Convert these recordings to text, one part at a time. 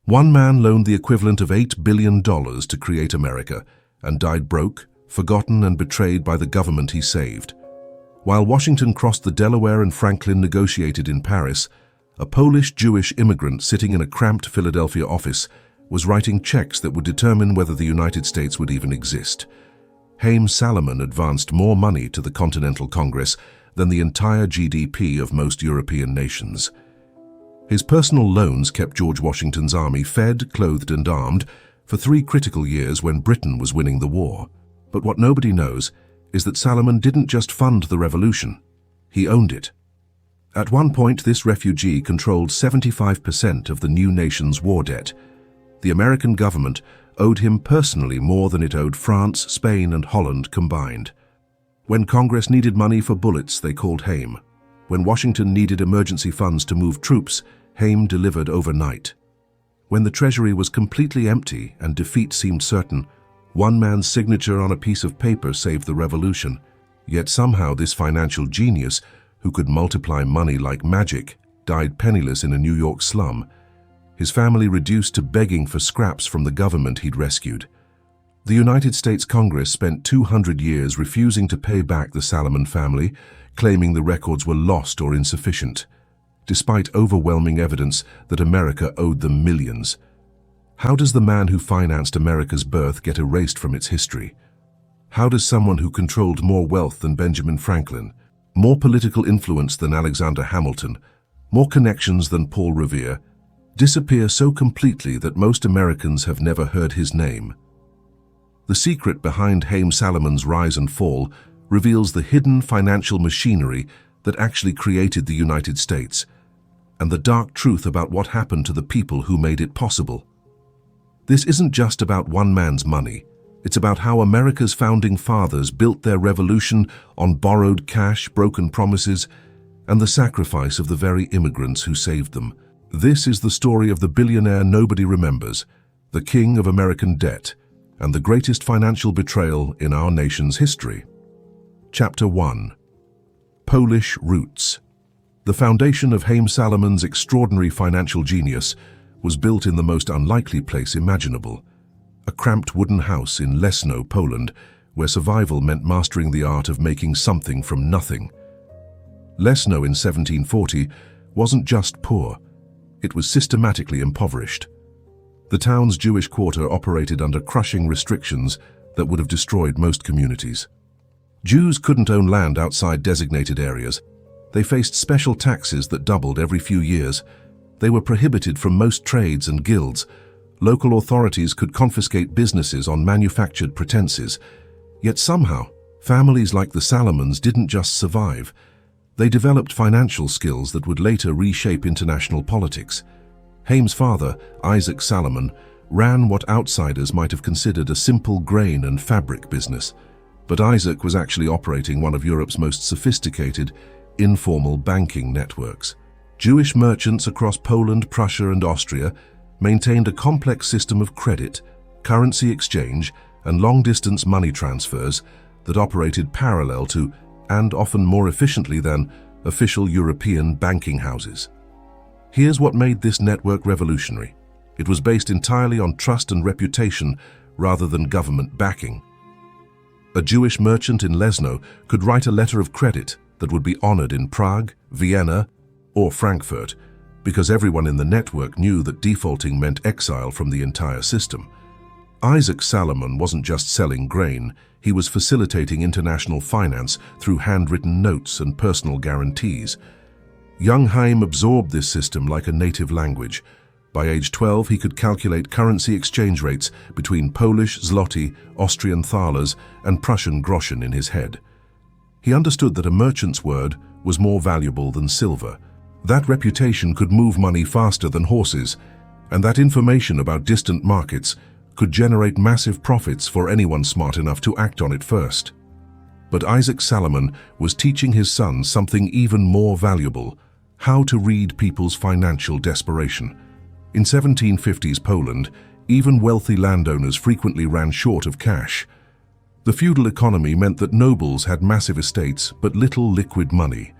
One man loaned the equivalent of $8 billion to create America and died broke, forgotten and betrayed by the government he saved. While Washington crossed the Delaware and Franklin negotiated in Paris, a Polish Jewish immigrant sitting in a cramped Philadelphia office was writing checks that would determine whether the United States would even exist. Haym Salomon advanced more money to the Continental Congress than the entire GDP of most European nations. His personal loans kept George Washington's army fed, clothed and armed for 3 critical years when Britain was winning the war. But what nobody knows is that Salomon didn't just fund the revolution, he owned it. At one point, this refugee controlled 75% of the new nation's war debt. The American government owed him personally more than it owed France, Spain and Holland combined. When Congress needed money for bullets, they called Haym. When Washington needed emergency funds to move troops, Haym delivered overnight. When the treasury was completely empty and defeat seemed certain, one man's signature on a piece of paper saved the revolution. Yet somehow this financial genius, who could multiply money like magic, died penniless in a New York slum, his family reduced to begging for scraps from the government he'd rescued. The United States Congress spent 200 years refusing to pay back the Salomon family, claiming the records were lost or insufficient, despite overwhelming evidence that America owed them millions. How does the man who financed America's birth get erased from its history? How does someone who controlled more wealth than Benjamin Franklin, more political influence than Alexander Hamilton, more connections than Paul Revere, disappear so completely that most Americans have never heard his name? The secret behind Haym Salomon's rise and fall reveals the hidden financial machinery that actually created the United States, and the dark truth about what happened to the people who made it possible. This isn't just about one man's money. It's about how America's founding fathers built their revolution on borrowed cash, broken promises, and the sacrifice of the very immigrants who saved them. This is the story of the billionaire nobody remembers, the king of American debt, and the greatest financial betrayal in our nation's history. Chapter 1. Polish Roots. The foundation of Haym Salomon's extraordinary financial genius was built in the most unlikely place imaginable, a cramped wooden house in Leszno, Poland, where survival meant mastering the art of making something from nothing. Leszno in 1740 wasn't just poor, it was systematically impoverished. The town's Jewish quarter operated under crushing restrictions that would have destroyed most communities. Jews couldn't own land outside designated areas. They faced special taxes that doubled every few years. They were prohibited from most trades and guilds. Local authorities could confiscate businesses on manufactured pretenses. Yet somehow, families like the Salomons didn't just survive. They developed financial skills that would later reshape international politics. Haym's father, Isaac Salomon, ran what outsiders might have considered a simple grain and fabric business. But Isaac was actually operating one of Europe's most sophisticated, informal banking networks. Jewish merchants across Poland, Prussia, and Austria maintained a complex system of credit, currency exchange, and long-distance money transfers that operated parallel to, and often more efficiently than, official European banking houses. Here's what made this network revolutionary. It was based entirely on trust and reputation rather than government backing. A Jewish merchant in Leszno could write a letter of credit that would be honored in Prague, Vienna, or Frankfurt, because everyone in the network knew that defaulting meant exile from the entire system. Isaac Salomon wasn't just selling grain, he was facilitating international finance through handwritten notes and personal guarantees. Young Haym absorbed this system like a native language. By age 12, he could calculate currency exchange rates between Polish zloty, Austrian thalers, and Prussian groschen in his head. He understood that a merchant's word was more valuable than silver. That reputation could move money faster than horses, and that information about distant markets could generate massive profits for anyone smart enough to act on it first. But Isaac Salomon was teaching his son something even more valuable: how to read people's financial desperation. In 1750s Poland, even wealthy landowners frequently ran short of cash. The feudal economy meant that nobles had massive estates but little liquid money.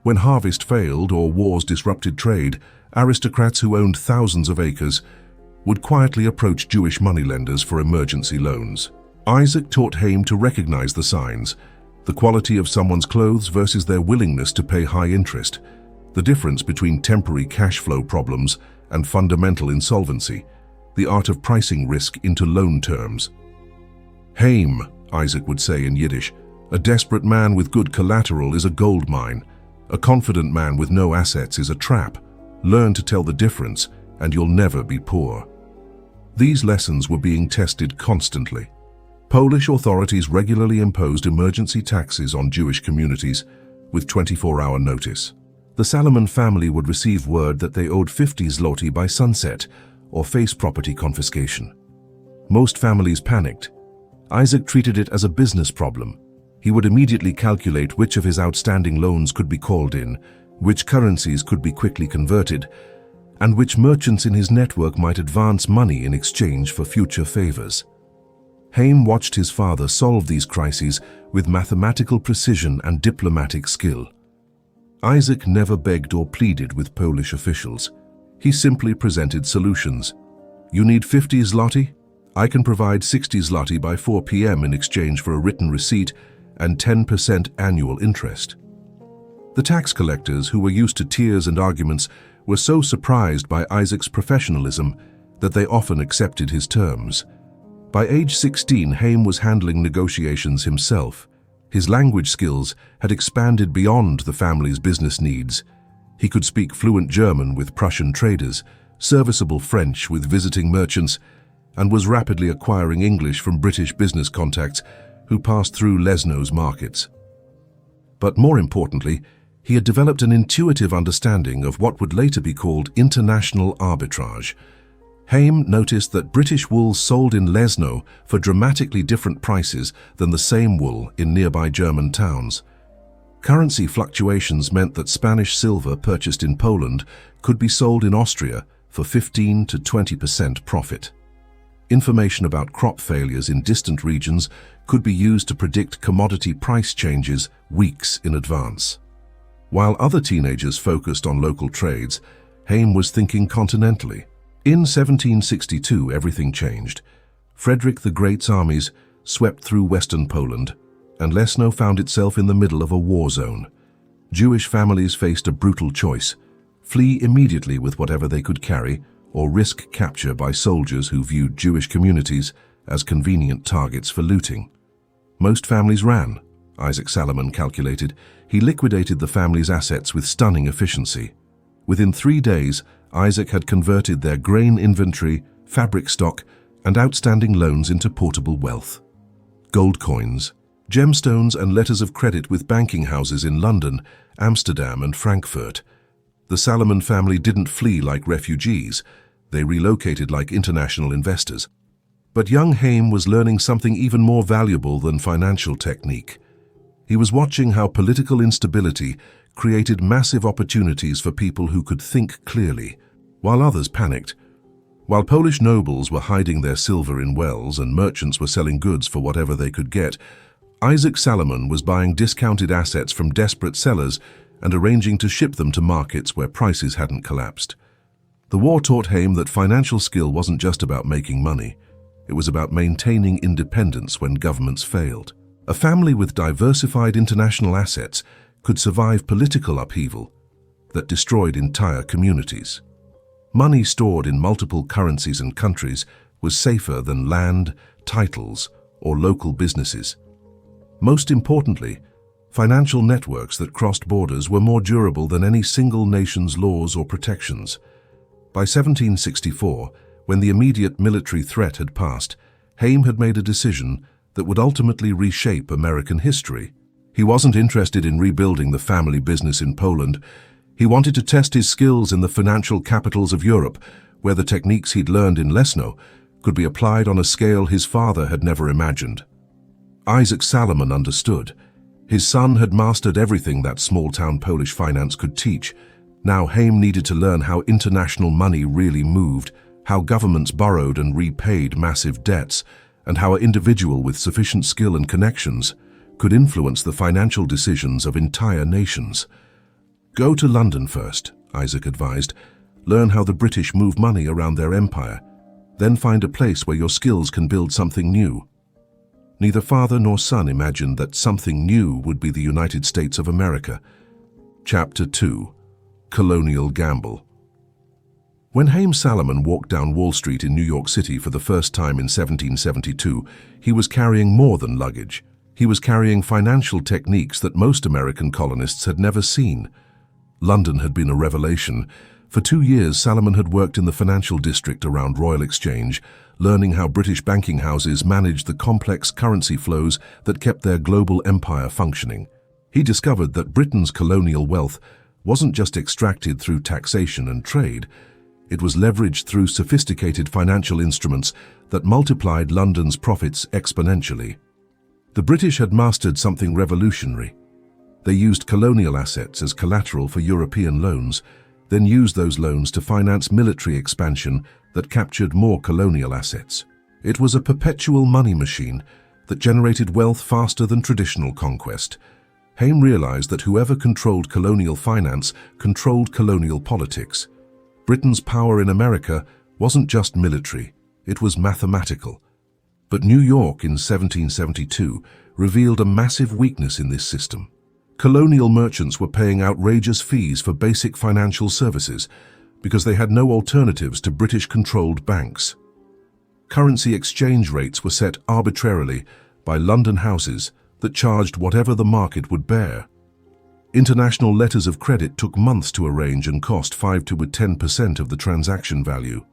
When harvest failed or wars disrupted trade, aristocrats who owned thousands of acres would quietly approach Jewish moneylenders for emergency loans. Isaac taught Haym to recognize the signs, the quality of someone's clothes versus their willingness to pay high interest, the difference between temporary cash flow problems and fundamental insolvency, the art of pricing risk into loan terms. "Haym," Isaac would say in Yiddish, "a desperate man with good collateral is a gold mine. A confident man with no assets is a trap. Learn to tell the difference, and you'll never be poor." These lessons were being tested constantly. Polish authorities regularly imposed emergency taxes on Jewish communities with 24-hour notice. The Salomon family would receive word that they owed 50 zloty by sunset or face property confiscation. Most families panicked. Isaac treated it as a business problem. He would immediately calculate which of his outstanding loans could be called in, which currencies could be quickly converted, and which merchants in his network might advance money in exchange for future favors. Haym watched his father solve these crises with mathematical precision and diplomatic skill. Isaac never begged or pleaded with Polish officials. He simply presented solutions. "You need 50 zloty? I can provide 60 zloty by 4 p.m. in exchange for a written receipt and 10% annual interest." The tax collectors, who were used to tears and arguments, were so surprised by Isaac's professionalism that they often accepted his terms. By age 16, Haym was handling negotiations himself. His language skills had expanded beyond the family's business needs. He could speak fluent German with Prussian traders, serviceable French with visiting merchants, and was rapidly acquiring English from British business contacts who passed through Leszno's markets. But more importantly, he had developed an intuitive understanding of what would later be called international arbitrage. Haym noticed that British wool sold in Leszno for dramatically different prices than the same wool in nearby German towns. Currency fluctuations meant that Spanish silver purchased in Poland could be sold in Austria for 15 to 20% profit. Information about crop failures in distant regions could be used to predict commodity price changes weeks in advance. While other teenagers focused on local trades, Haym was thinking continentally. In 1762, everything changed. Frederick the Great's armies swept through western Poland, and Leszno found itself in the middle of a war zone. Jewish families faced a brutal choice: flee immediately with whatever they could carry, or risk capture by soldiers who viewed Jewish communities as convenient targets for looting. Most families ran. Isaac Salomon calculated. He liquidated the family's assets with stunning efficiency. Within 3 days, Isaac had converted their grain inventory, fabric stock, and outstanding loans into portable wealth. Gold coins, gemstones, and letters of credit with banking houses in London, Amsterdam, and Frankfurt. The Salomon family didn't flee like refugees. They relocated like international investors. But young Haym was learning something even more valuable than financial technique. He was watching how political instability created massive opportunities for people who could think clearly, while others panicked. While Polish nobles were hiding their silver in wells and merchants were selling goods for whatever they could get, Isaac Salomon was buying discounted assets from desperate sellers and arranging to ship them to markets where prices hadn't collapsed. The war taught Haym that financial skill wasn't just about making money. It was about maintaining independence when governments failed. A family with diversified international assets could survive political upheaval that destroyed entire communities. Money stored in multiple currencies and countries was safer than land, titles, or local businesses. Most importantly, financial networks that crossed borders were more durable than any single nation's laws or protections. By 1764, when the immediate military threat had passed, Haym had made a decision that would ultimately reshape American history. He wasn't interested in rebuilding the family business in Poland. He wanted to test his skills in the financial capitals of Europe, where the techniques he'd learned in Leszno could be applied on a scale his father had never imagined. Isaac Salomon understood. His son had mastered everything that small-town Polish finance could teach. Now Haym needed to learn how international money really moved, how governments borrowed and repaid massive debts, and how an individual with sufficient skill and connections could influence the financial decisions of entire nations. "Go to London first," Isaac advised. "Learn how the British move money around their empire. Then find a place where your skills can build something new. Neither father nor son imagined that something new would be the United States of America. Chapter 2. Colonial Gamble. When Haym Salomon walked down Wall Street in New York City for the first time in 1772, he was carrying more than luggage. He was carrying financial techniques that most American colonists had never seen. London had been a revelation. For 2 years, Salomon had worked in the financial district around Royal Exchange, learning how British banking houses managed the complex currency flows that kept their global empire functioning. He discovered that Britain's colonial wealth wasn't just extracted through taxation and trade. It was leveraged through sophisticated financial instruments that multiplied London's profits exponentially. The British had mastered something revolutionary. They used colonial assets as collateral for European loans, then used those loans to finance military expansion that captured more colonial assets. It was a perpetual money machine that generated wealth faster than traditional conquest. Haym realized that whoever controlled colonial finance controlled colonial politics. Britain's power in America wasn't just military, it was mathematical. But New York in 1772 revealed a massive weakness in this system. Colonial merchants were paying outrageous fees for basic financial services because they had no alternatives to British-controlled banks. Currency exchange rates were set arbitrarily by London houses that charged whatever the market would bear. International letters of credit took months to arrange and cost 5 to 10% of the transaction value.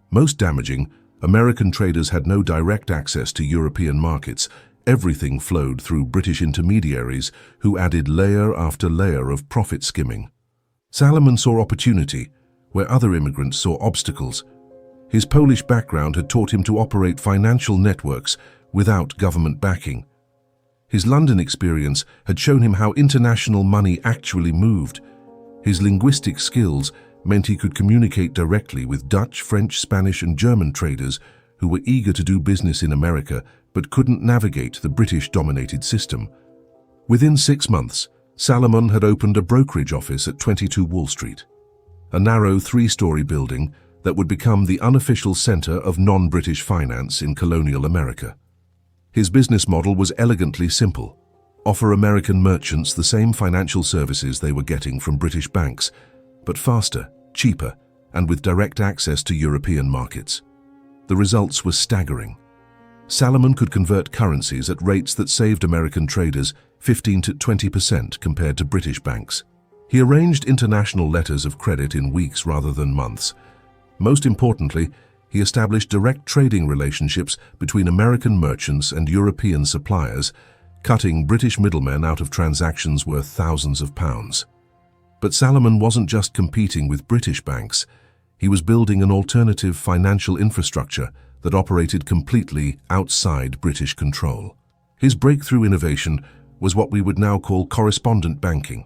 Most damaging, American traders had no direct access to European markets. Everything flowed through British intermediaries who added layer after layer of profit skimming. Salomon saw opportunity where other immigrants saw obstacles. His Polish background had taught him to operate financial networks without government backing. His London experience had shown him how international money actually moved. His linguistic skills meant he could communicate directly with Dutch, French, Spanish, and German traders who were eager to do business in America but couldn't navigate the British-dominated system. Within 6 months, Salomon had opened a brokerage office at 22 Wall Street, a narrow 3-story building that would become the unofficial center of non-British finance in colonial America. His business model was elegantly simple: offer American merchants the same financial services they were getting from British banks, but faster, cheaper, and with direct access to European markets. The results were staggering. Salomon could convert currencies at rates that saved American traders 15 to 20% compared to British banks. He arranged international letters of credit in weeks rather than months. Most importantly, he established direct trading relationships between American merchants and European suppliers, cutting British middlemen out of transactions worth thousands of pounds. But Salomon wasn't just competing with British banks. He was building an alternative financial infrastructure that operated completely outside British control. His breakthrough innovation was what we would now call correspondent banking.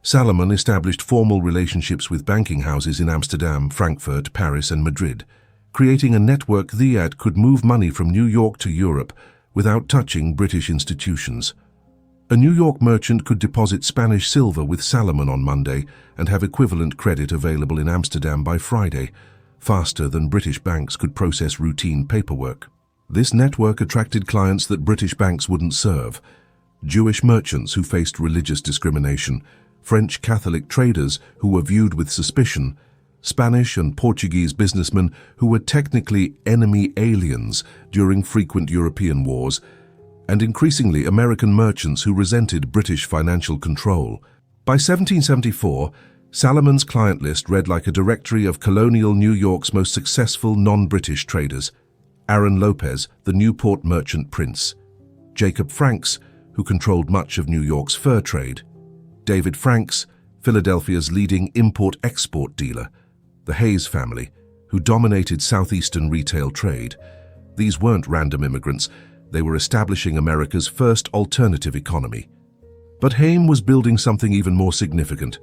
Salomon established formal relationships with banking houses in Amsterdam, Frankfurt, Paris, and Madrid, creating a network that could move money from New York to Europe without touching British institutions. A New York merchant could deposit Spanish silver with Salomon on Monday and have equivalent credit available in Amsterdam by Friday, faster than British banks could process routine paperwork. This network attracted clients that British banks wouldn't serve: Jewish merchants who faced religious discrimination, French Catholic traders who were viewed with suspicion, Spanish and Portuguese businessmen who were technically enemy aliens during frequent European wars, and increasingly American merchants who resented British financial control. By 1774, Salomon's client list read like a directory of colonial New York's most successful non-British traders: Aaron Lopez, the Newport merchant prince; Jacob Franks, who controlled much of New York's fur trade; David Franks, Philadelphia's leading import-export dealer; the Hayes family, who dominated southeastern retail trade. These weren't random immigrants. They were establishing America's first alternative economy. But Haym was building something even more significant: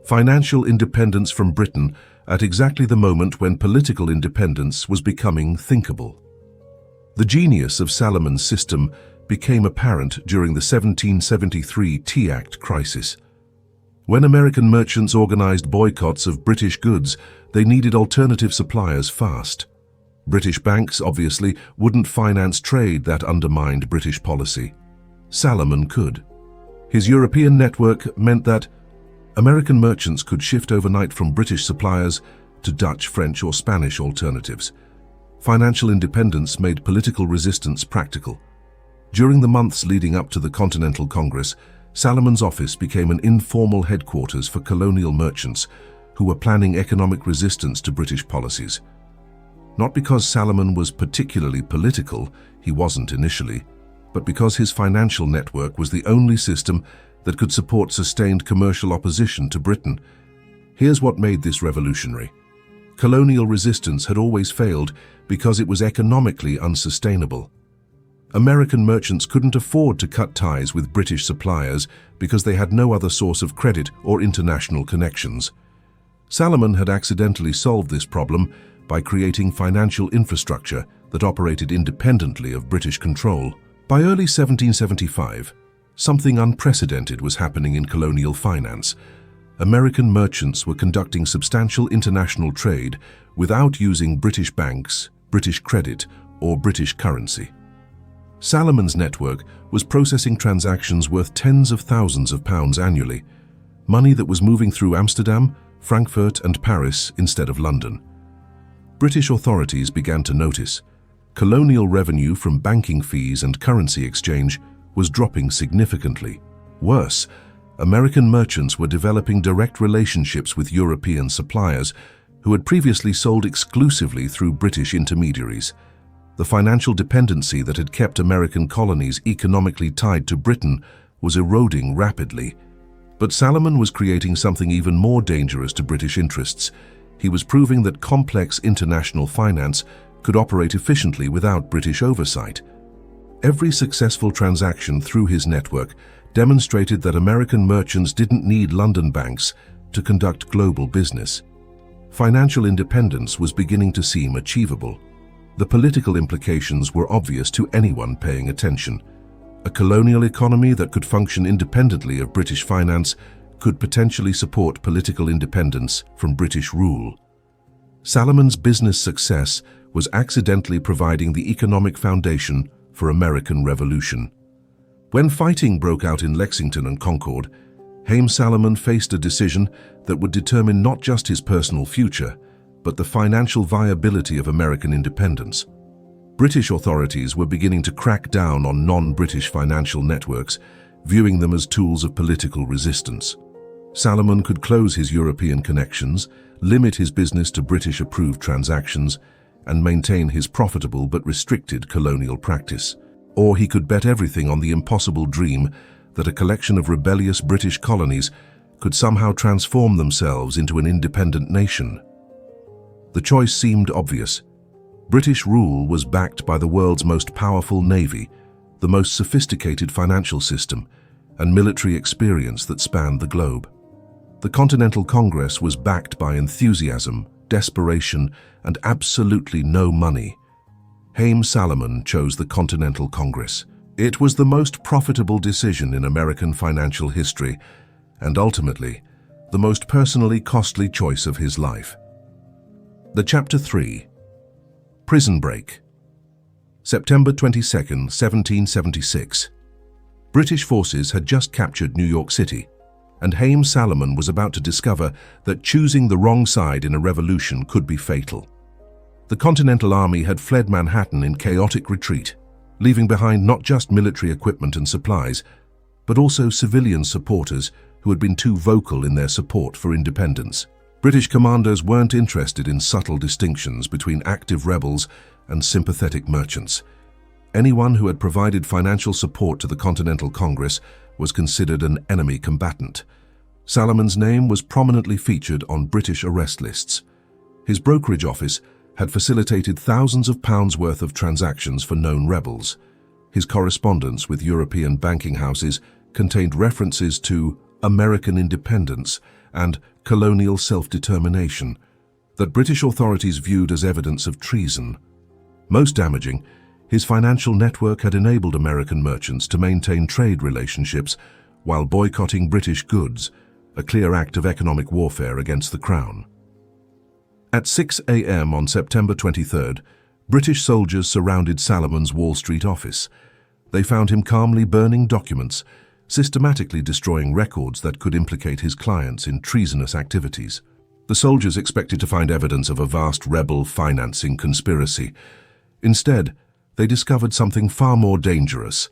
financial independence from Britain at exactly the moment when political independence was becoming thinkable. The genius of Salomon's system became apparent during the 1773 Tea Act crisis. When American merchants organized boycotts of British goods, they needed alternative suppliers fast. British banks, obviously, wouldn't finance trade that undermined British policy. Salomon could. His European network meant that American merchants could shift overnight from British suppliers to Dutch, French, or Spanish alternatives. Financial independence made political resistance practical. During the months leading up to the Continental Congress, Salomon's office became an informal headquarters for colonial merchants who were planning economic resistance to British policies. Not because Salomon was particularly political, he wasn't initially, but because his financial network was the only system that could support sustained commercial opposition to Britain. Here's what made this revolutionary. Colonial resistance had always failed because it was economically unsustainable. American merchants couldn't afford to cut ties with British suppliers because they had no other source of credit or international connections. Salomon had accidentally solved this problem by creating financial infrastructure that operated independently of British control. By early 1775, something unprecedented was happening in colonial finance. American merchants were conducting substantial international trade without using British banks, British credit, or British currency. Salomon's network was processing transactions worth tens of thousands of pounds annually, money that was moving through Amsterdam, Frankfurt, and Paris instead of London. British authorities began to notice. Colonial revenue from banking fees and currency exchange was dropping significantly. Worse, American merchants were developing direct relationships with European suppliers who had previously sold exclusively through British intermediaries. The financial dependency that had kept American colonies economically tied to Britain was eroding rapidly. But Salomon was creating something even more dangerous to British interests. He was proving that complex international finance could operate efficiently without British oversight. Every successful transaction through his network demonstrated that American merchants didn't need London banks to conduct global business. Financial independence was beginning to seem achievable. The political implications were obvious to anyone paying attention. A colonial economy that could function independently of British finance could potentially support political independence from British rule. Salomon's business success was accidentally providing the economic foundation for American Revolution. When fighting broke out in Lexington and Concord, Haym Salomon faced a decision that would determine not just his personal future, but the financial viability of American independence. British authorities were beginning to crack down on non-British financial networks, viewing them as tools of political resistance. Salomon could close his European connections, limit his business to British-approved transactions, and maintain his profitable but restricted colonial practice. Or he could bet everything on the impossible dream that a collection of rebellious British colonies could somehow transform themselves into an independent nation. The choice seemed obvious. British rule was backed by the world's most powerful navy, the most sophisticated financial system, and military experience that spanned the globe. The Continental Congress was backed by enthusiasm, desperation, and absolutely no money. Haym Salomon chose the Continental Congress. It was the most profitable decision in American financial history, and ultimately, the most personally costly choice of his life. The Chapter 3. Prison Break. September 22, 1776. British forces had just captured New York City, and Haym Salomon was about to discover that choosing the wrong side in a revolution could be fatal. The Continental Army had fled Manhattan in chaotic retreat, leaving behind not just military equipment and supplies, but also civilian supporters who had been too vocal in their support for independence. British commanders weren't interested in subtle distinctions between active rebels and sympathetic merchants. Anyone who had provided financial support to the Continental Congress was considered an enemy combatant. Salomon's name was prominently featured on British arrest lists. His brokerage office had facilitated thousands of pounds worth of transactions for known rebels. His correspondence with European banking houses contained references to American independence and colonial self-determination that British authorities viewed as evidence of treason. Most damaging, his financial network had enabled American merchants to maintain trade relationships while boycotting British goods, a clear act of economic warfare against the Crown. At 6 a.m. on September 23rd, British soldiers surrounded Salomon's Wall Street office. They found him calmly burning documents, systematically destroying records that could implicate his clients in treasonous activities. The soldiers expected to find evidence of a vast rebel financing conspiracy. Instead, they discovered something far more dangerous: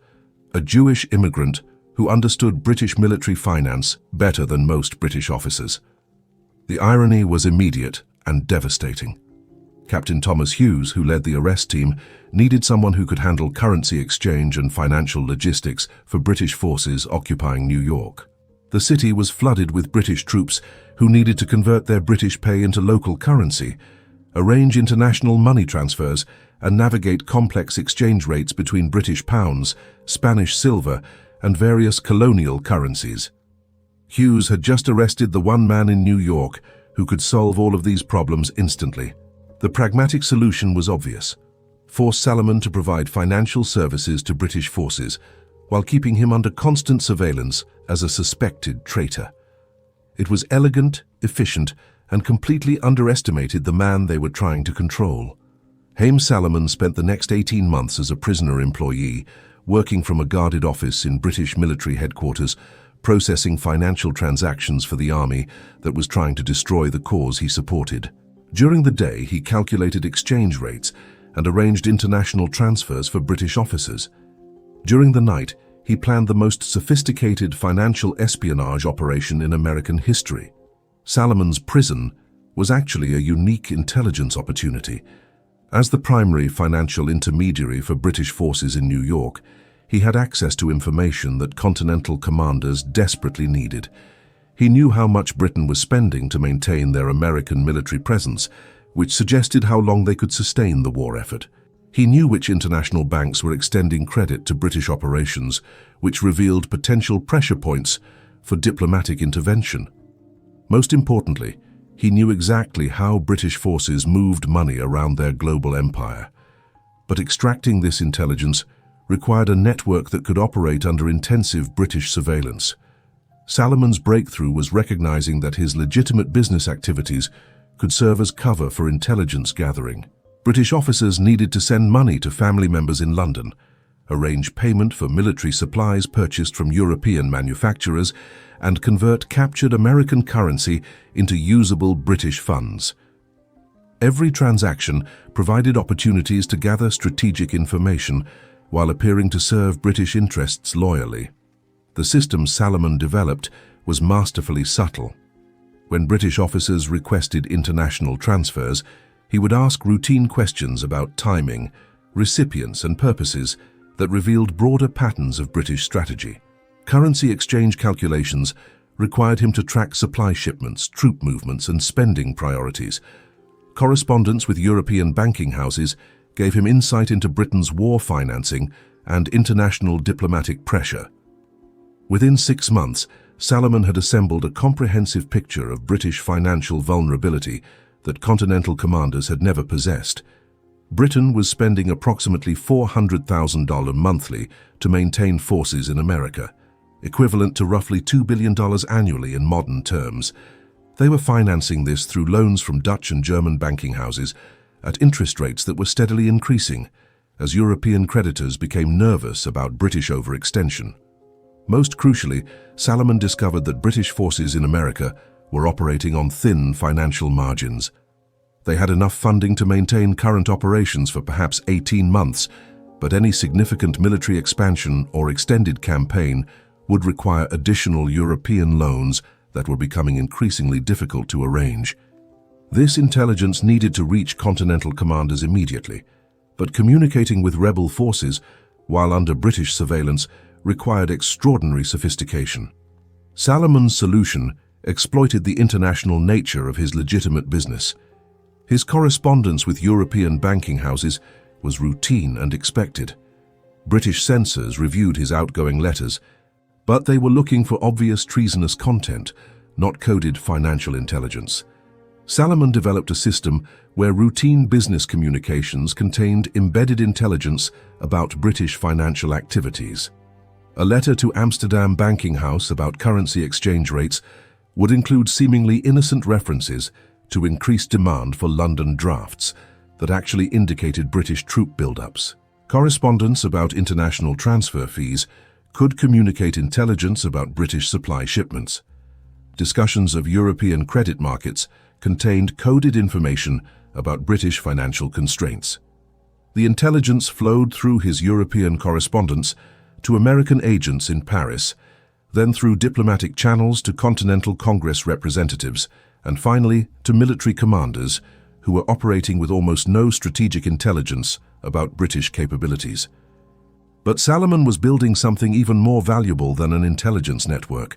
a Jewish immigrant who understood British military finance better than most British officers. The irony was immediate and devastating. Captain Thomas Hughes, who led the arrest team, needed someone who could handle currency exchange and financial logistics for British forces occupying New York. The city was flooded with British troops who needed to convert their British pay into local currency, arrange international money transfers, and navigate complex exchange rates between British pounds, Spanish silver, and various colonial currencies. Hughes had just arrested the one man in New York who could solve all of these problems instantly. The pragmatic solution was obvious: force Salomon to provide financial services to British forces while keeping him under constant surveillance as a suspected traitor. It was elegant, efficient, and completely underestimated the man they were trying to control. Haym Salomon spent the next 18 months as a prisoner employee, working from a guarded office in British military headquarters, processing financial transactions for the army that was trying to destroy the cause he supported. During the day, he calculated exchange rates and arranged international transfers for British officers. During the night, he planned the most sophisticated financial espionage operation in American history. Salomon's prison was actually a unique intelligence opportunity. As the primary financial intermediary for British forces in New York, he had access to information that Continental commanders desperately needed. He knew how much Britain was spending to maintain their American military presence, which suggested how long they could sustain the war effort. He knew which international banks were extending credit to British operations, which revealed potential pressure points for diplomatic intervention. Most importantly, he knew exactly how British forces moved money around their global empire. But extracting this intelligence required a network that could operate under intensive British surveillance. Salomon's breakthrough was recognizing that his legitimate business activities could serve as cover for intelligence gathering. British officers needed to send money to family members in London, arrange payment for military supplies purchased from European manufacturers, and convert captured American currency into usable British funds. Every transaction provided opportunities to gather strategic information while appearing to serve British interests loyally. The system Salomon developed was masterfully subtle. When British officers requested international transfers, he would ask routine questions about timing, recipients, and purposes that revealed broader patterns of British strategy. Currency exchange calculations required him to track supply shipments, troop movements, and spending priorities. Correspondence with European banking houses gave him insight into Britain's war financing and international diplomatic pressure. Within 6 months, Salomon had assembled a comprehensive picture of British financial vulnerability that Continental commanders had never possessed. Britain was spending approximately $400,000 monthly to maintain forces in America, equivalent to roughly $2 billion annually in modern terms. They were financing this through loans from Dutch and German banking houses at interest rates that were steadily increasing as European creditors became nervous about British overextension. Most crucially, Salomon discovered that British forces in America were operating on thin financial margins. They had enough funding to maintain current operations for perhaps 18 months, but any significant military expansion or extended campaign would require additional European loans that were becoming increasingly difficult to arrange. This intelligence needed to reach Continental commanders immediately, but communicating with rebel forces while under British surveillance required extraordinary sophistication. Salomon's solution exploited the international nature of his legitimate business. His correspondence with European banking houses was routine and expected. British censors reviewed his outgoing letters, but they were looking for obvious treasonous content, not coded financial intelligence. Salomon developed a system where routine business communications contained embedded intelligence about British financial activities. A letter to Amsterdam banking house about currency exchange rates would include seemingly innocent references to increased demand for London drafts, that actually indicated British troop buildups. Correspondence about international transfer fees could communicate intelligence about British supply shipments. Discussions of European credit markets contained coded information about British financial constraints. The intelligence flowed through his European correspondence to American agents in Paris, then through diplomatic channels to Continental Congress representatives, and finally to military commanders who were operating with almost no strategic intelligence about British capabilities. But Salomon was building something even more valuable than an intelligence network.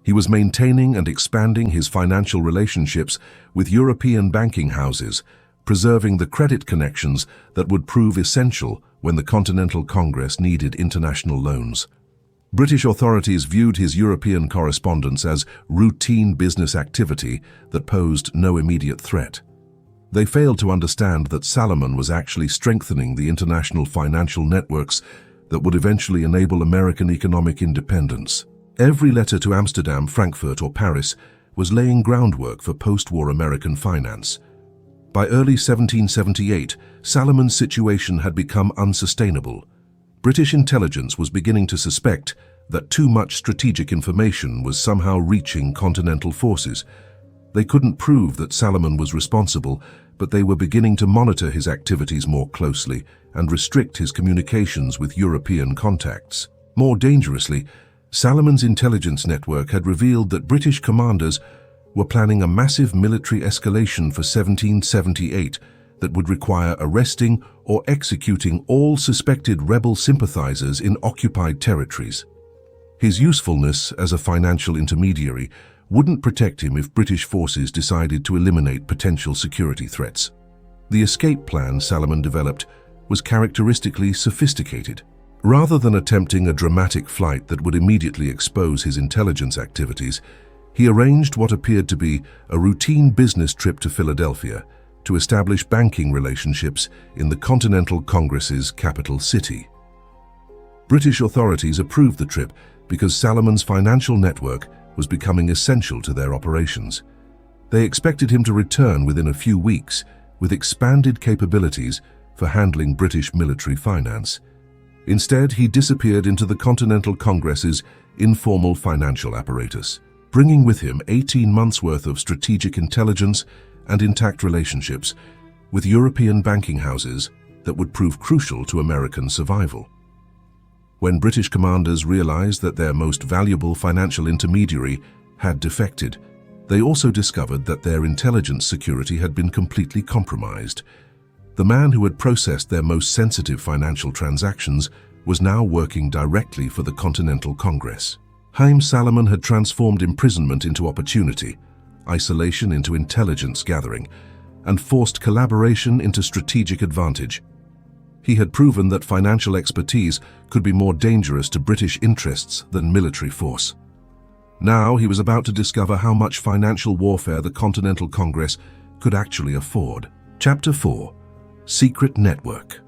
He was maintaining and expanding his financial relationships with European banking houses, preserving the credit connections that would prove essential when the Continental Congress needed international loans. British authorities viewed his European correspondence as routine business activity that posed no immediate threat. They failed to understand that Salomon was actually strengthening the international financial networks that would eventually enable American economic independence. Every letter to Amsterdam, Frankfurt, or Paris was laying groundwork for post-war American finance. By early 1778, Salomon's situation had become unsustainable. British intelligence was beginning to suspect that too much strategic information was somehow reaching Continental forces. They couldn't prove that Salomon was responsible, but they were beginning to monitor his activities more closely and restrict his communications with European contacts. More dangerously, Salomon's intelligence network had revealed that British commanders were planning a massive military escalation for 1778 that would require arresting or executing all suspected rebel sympathizers in occupied territories. His usefulness as a financial intermediary wouldn't protect him if British forces decided to eliminate potential security threats. The escape plan Salomon developed was characteristically sophisticated. Rather than attempting a dramatic flight that would immediately expose his intelligence activities, he arranged what appeared to be a routine business trip to Philadelphia to establish banking relationships in the Continental Congress's capital city. British authorities approved the trip because Salomon's financial network was becoming essential to their operations. They expected him to return within a few weeks with expanded capabilities for handling British military finance. Instead, he disappeared into the Continental Congress's informal financial apparatus, bringing with him 18 months' worth of strategic intelligence and intact relationships with European banking houses that would prove crucial to American survival. When British commanders realized that their most valuable financial intermediary had defected, they also discovered that their intelligence security had been completely compromised. The man who had processed their most sensitive financial transactions was now working directly for the Continental Congress. Haym Salomon had transformed imprisonment into opportunity, isolation into intelligence gathering, and forced collaboration into strategic advantage. He had proven that financial expertise could be more dangerous to British interests than military force. Now he was about to discover how much financial warfare the Continental Congress could actually afford. Chapter 4: Secret Network.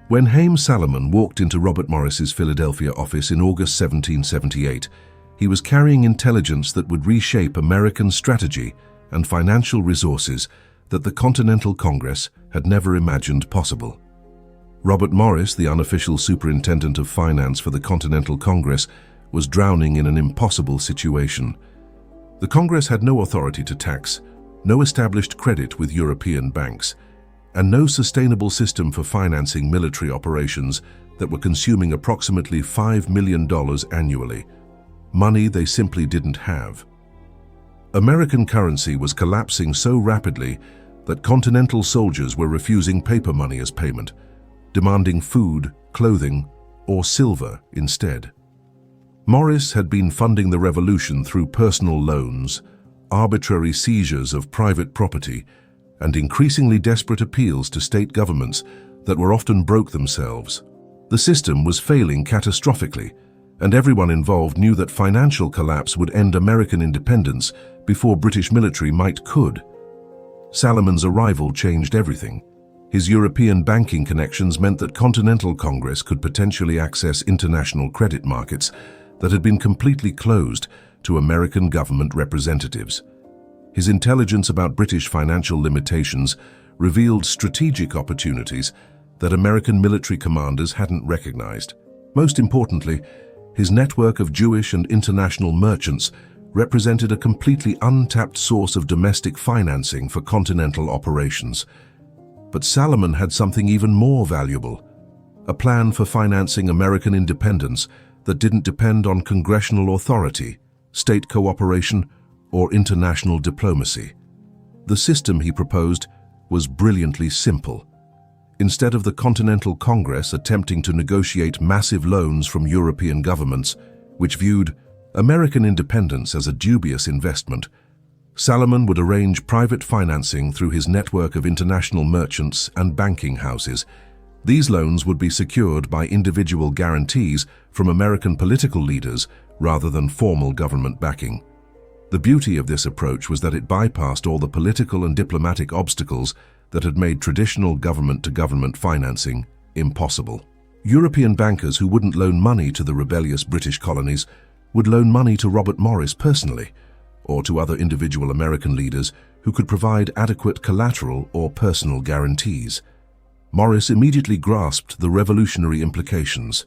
When Haym Salomon walked into Robert Morris's Philadelphia office in August 1778, he was carrying intelligence that would reshape American strategy and financial resources that the Continental Congress had never imagined possible. Robert Morris, the unofficial Superintendent of Finance for the Continental Congress, was drowning in an impossible situation. The Congress had no authority to tax, no established credit with European banks, and no sustainable system for financing military operations that were consuming approximately $5 million annually, money they simply didn't have. American currency was collapsing so rapidly that Continental soldiers were refusing paper money as payment, demanding food, clothing, or silver instead. Morris had been funding the revolution through personal loans, arbitrary seizures of private property, and increasingly desperate appeals to state governments that were often broke themselves. The system was failing catastrophically, and everyone involved knew that financial collapse would end American independence before British military might could. Salomon's arrival changed everything. His European banking connections meant that Continental Congress could potentially access international credit markets that had been completely closed to American government representatives. His intelligence about British financial limitations revealed strategic opportunities that American military commanders hadn't recognized. Most importantly, his network of Jewish and international merchants represented a completely untapped source of domestic financing for continental operations. But Salomon had something even more valuable: a plan for financing American independence that didn't depend on congressional authority, state cooperation, or international diplomacy. The system he proposed was brilliantly simple. Instead of the Continental Congress attempting to negotiate massive loans from European governments, which viewed American independence as a dubious investment, Salomon would arrange private financing through his network of international merchants and banking houses. These loans would be secured by individual guarantees from American political leaders rather than formal government backing. The beauty of this approach was that it bypassed all the political and diplomatic obstacles that had made traditional government-to-government financing impossible. European bankers who wouldn't loan money to the rebellious British colonies would loan money to Robert Morris personally, or to other individual American leaders who could provide adequate collateral or personal guarantees. Morris immediately grasped the revolutionary implications.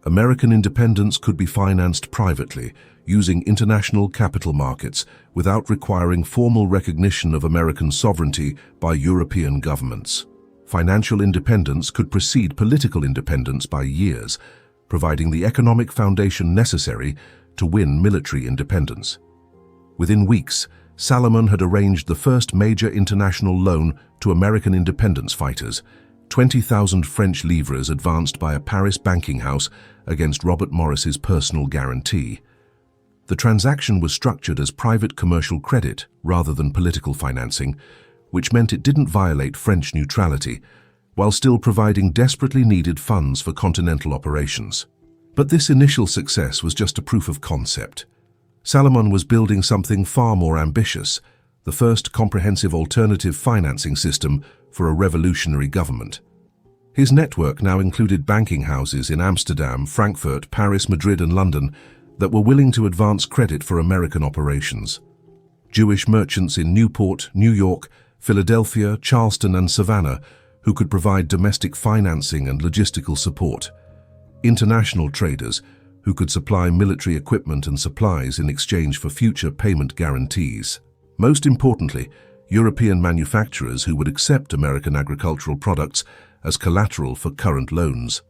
American independence could be financed privately, using international capital markets, without requiring formal recognition of American sovereignty by European governments. Financial independence could precede political independence by years, providing the economic foundation necessary to win military independence. Within weeks, Salomon had arranged the first major international loan to American independence fighters, 20,000 French livres advanced by a Paris banking house against Robert Morris's personal guarantee. The transaction was structured as private commercial credit rather than political financing, which meant it didn't violate French neutrality, while still providing desperately needed funds for continental operations. But this initial success was just a proof of concept. Salomon was building something far more ambitious: the first comprehensive alternative financing system for a revolutionary government. His network now included banking houses in Amsterdam, Frankfurt, Paris, Madrid, and London that were willing to advance credit for American operations. Jewish merchants in Newport, New York, Philadelphia, Charleston, and Savannah who could provide domestic financing and logistical support. International traders who could supply military equipment and supplies in exchange for future payment guarantees. Most importantly, European manufacturers who would accept American agricultural products as collateral for current loans.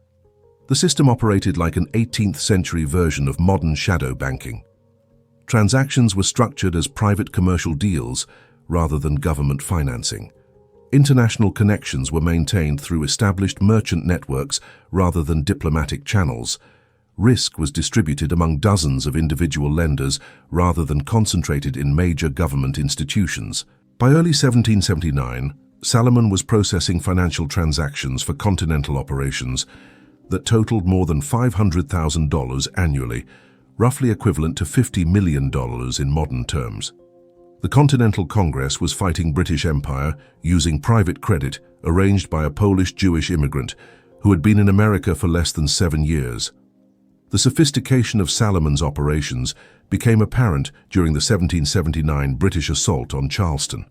The system operated like an 18th century version of modern shadow banking. Transactions were structured as private commercial deals rather than government financing. International connections were maintained through established merchant networks rather than diplomatic channels. Risk was distributed among dozens of individual lenders rather than concentrated in major government institutions. By early 1779, Salomon was processing financial transactions for continental operations that totaled more than $500,000 annually, roughly equivalent to $50 million in modern terms. The Continental Congress was fighting British Empire using private credit arranged by a Polish Jewish immigrant who had been in America for less than 7 years. The sophistication of Salomon's operations became apparent during the 1779 British assault on Charleston.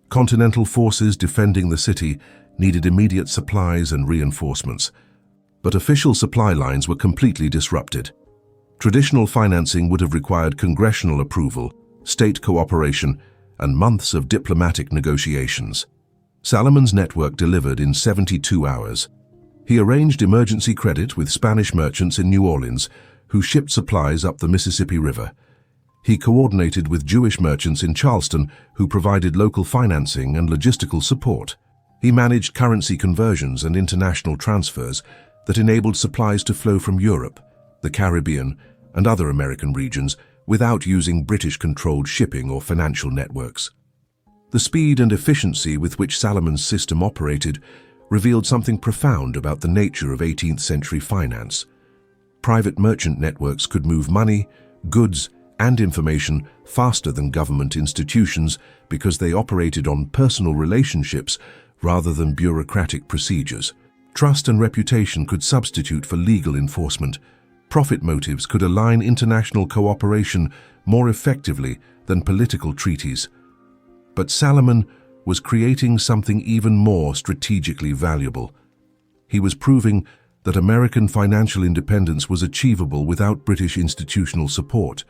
Continental forces defending the city needed immediate supplies and reinforcements, but official supply lines were completely disrupted. Traditional financing would have required congressional approval, state cooperation, and months of diplomatic negotiations. Salomon's network delivered in 72 hours. He arranged emergency credit with Spanish merchants in New Orleans, who shipped supplies up the Mississippi River. He coordinated with Jewish merchants in Charleston, who provided local financing and logistical support. He managed currency conversions and international transfers that enabled supplies to flow from Europe, the Caribbean, and other American regions without using British-controlled shipping or financial networks. The speed and efficiency with which Salomon's system operated revealed something profound about the nature of 18th century finance. Private merchant networks could move money, goods, and information faster than government institutions because they operated on personal relationships rather than bureaucratic procedures. Trust and reputation could substitute for legal enforcement. Profit motives could align international cooperation more effectively than political treaties. But Salomon was creating something even more strategically valuable. He was proving that American financial independence was achievable without British institutional support.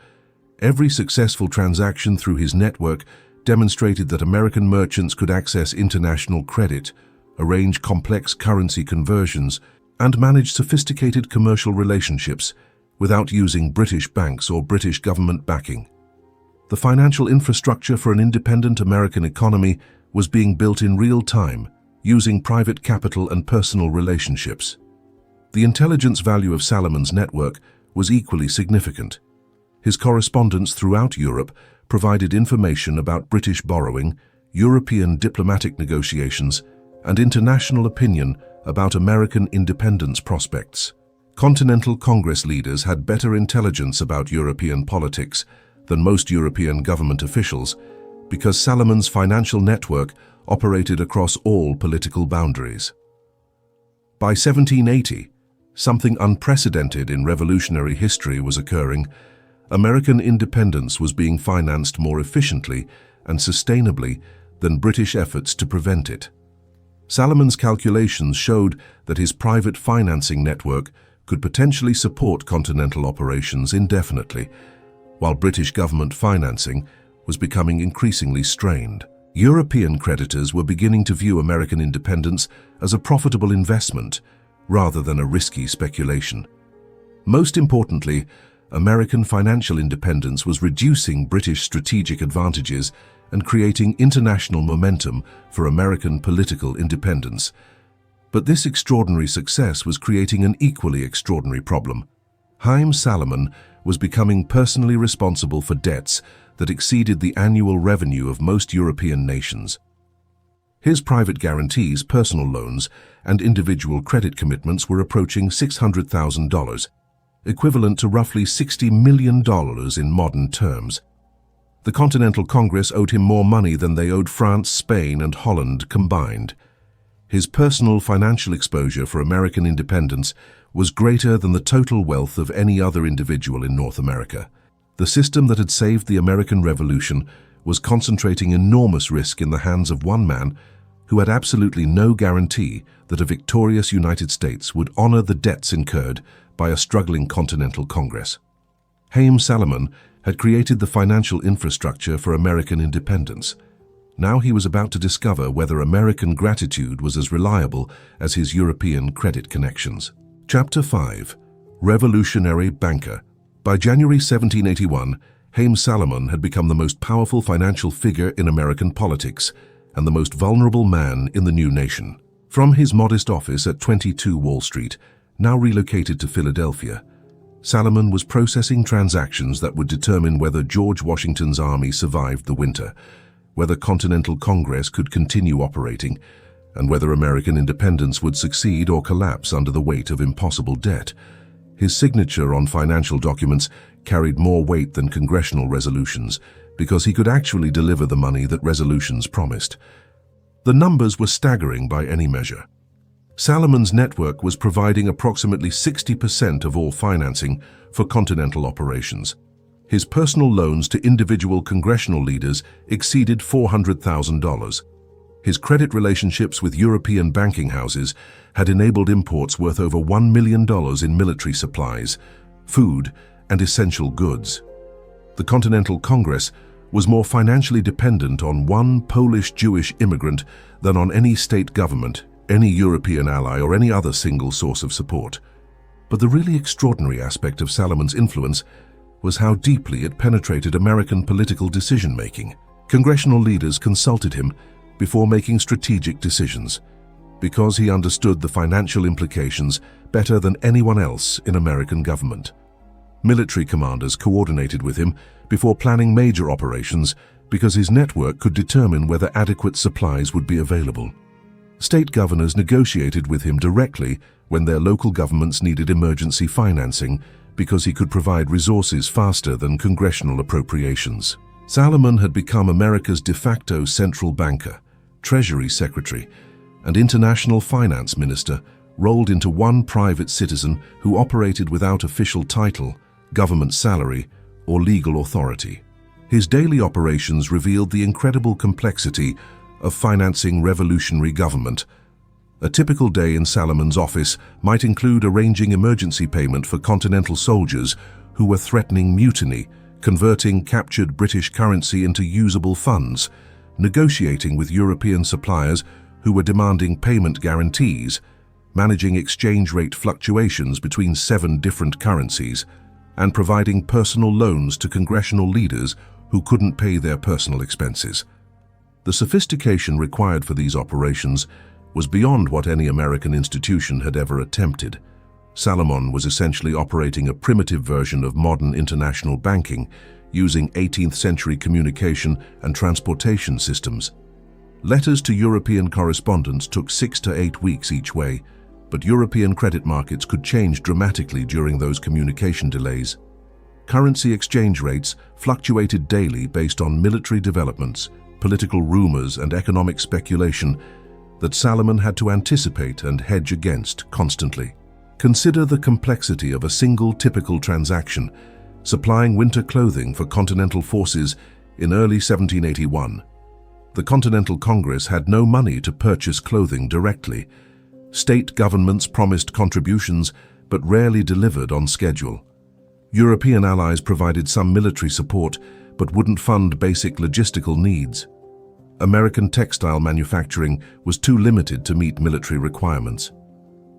Every successful transaction through his network demonstrated that American merchants could access international credit, arrange complex currency conversions, and manage sophisticated commercial relationships without using British banks or British government backing. The financial infrastructure for an independent American economy was being built in real time, using private capital and personal relationships. The intelligence value of Salomon's network was equally significant. His correspondence throughout Europe provided information about British borrowing, European diplomatic negotiations, and international opinion about American independence prospects. Continental Congress leaders had better intelligence about European politics than most European government officials because Salomon's financial network operated across all political boundaries. By 1780, something unprecedented in revolutionary history was occurring. American independence was being financed more efficiently and sustainably than British efforts to prevent it. Salomon's calculations showed that his private financing network could potentially support continental operations indefinitely, while British government financing was becoming increasingly strained. European creditors were beginning to view American independence as a profitable investment rather than a risky speculation. Most importantly, American financial independence was reducing British strategic advantages and creating international momentum for American political independence. But this extraordinary success was creating an equally extraordinary problem. Haym Salomon was becoming personally responsible for debts that exceeded the annual revenue of most European nations. His private guarantees, personal loans, and individual credit commitments were approaching $600,000, equivalent to roughly $60 million in modern terms. The Continental Congress owed him more money than they owed France, Spain, and Holland combined. His personal financial exposure for American independence was greater than the total wealth of any other individual in North America. The system that had saved the American Revolution was concentrating enormous risk in the hands of one man who had absolutely no guarantee that a victorious United States would honor the debts incurred by a struggling Continental Congress. Haym Salomon had created the financial infrastructure for American independence. Now he was about to discover whether American gratitude was as reliable as his European credit connections. Chapter 5. Revolutionary Banker. By January 1781, Haym Salomon had become the most powerful financial figure in American politics and the most vulnerable man in the new nation. From his modest office at 22 Wall Street, now relocated to Philadelphia, Salomon was processing transactions that would determine whether George Washington's army survived the winter, whether Continental Congress could continue operating, and whether American independence would succeed or collapse under the weight of impossible debt. His signature on financial documents carried more weight than congressional resolutions because he could actually deliver the money that resolutions promised. The numbers were staggering by any measure. Salomon's network was providing approximately 60% of all financing for continental operations. His personal loans to individual congressional leaders exceeded $400,000. His credit relationships with European banking houses had enabled imports worth over $1 million in military supplies, food, and essential goods. The Continental Congress was more financially dependent on one Polish Jewish immigrant than on any state government, any European ally, or any other single source of support. But the really extraordinary aspect of Salomon's influence was how deeply it penetrated American political decision-making. Congressional leaders consulted him before making strategic decisions, because he understood the financial implications better than anyone else in American government. Military commanders coordinated with him before planning major operations because his network could determine whether adequate supplies would be available. State governors negotiated with him directly when their local governments needed emergency financing because he could provide resources faster than congressional appropriations. Salomon had become America's de facto central banker, Treasury Secretary, and International Finance Minister, rolled into one private citizen who operated without official title, government salary, or legal authority. His daily operations revealed the incredible complexity of financing revolutionary government. A typical day in Salomon's office might include arranging emergency payment for Continental soldiers who were threatening mutiny, converting captured British currency into usable funds, negotiating with European suppliers who were demanding payment guarantees, managing exchange rate fluctuations between 7 different currencies, and providing personal loans to congressional leaders who couldn't pay their personal expenses. The sophistication required for these operations was beyond what any American institution had ever attempted. Salomon was essentially operating a primitive version of modern international banking, using 18th century communication and transportation systems. Letters to European correspondents took 6 to 8 weeks each way, but European credit markets could change dramatically during those communication delays. Currency exchange rates fluctuated daily based on military developments, political rumors, and economic speculation that Salomon had to anticipate and hedge against constantly. Consider the complexity of a single typical transaction, supplying winter clothing for Continental forces in early 1781. The Continental Congress had no money to purchase clothing directly. State governments promised contributions but rarely delivered on schedule. European allies provided some military support but wouldn't fund basic logistical needs. American textile manufacturing was too limited to meet military requirements.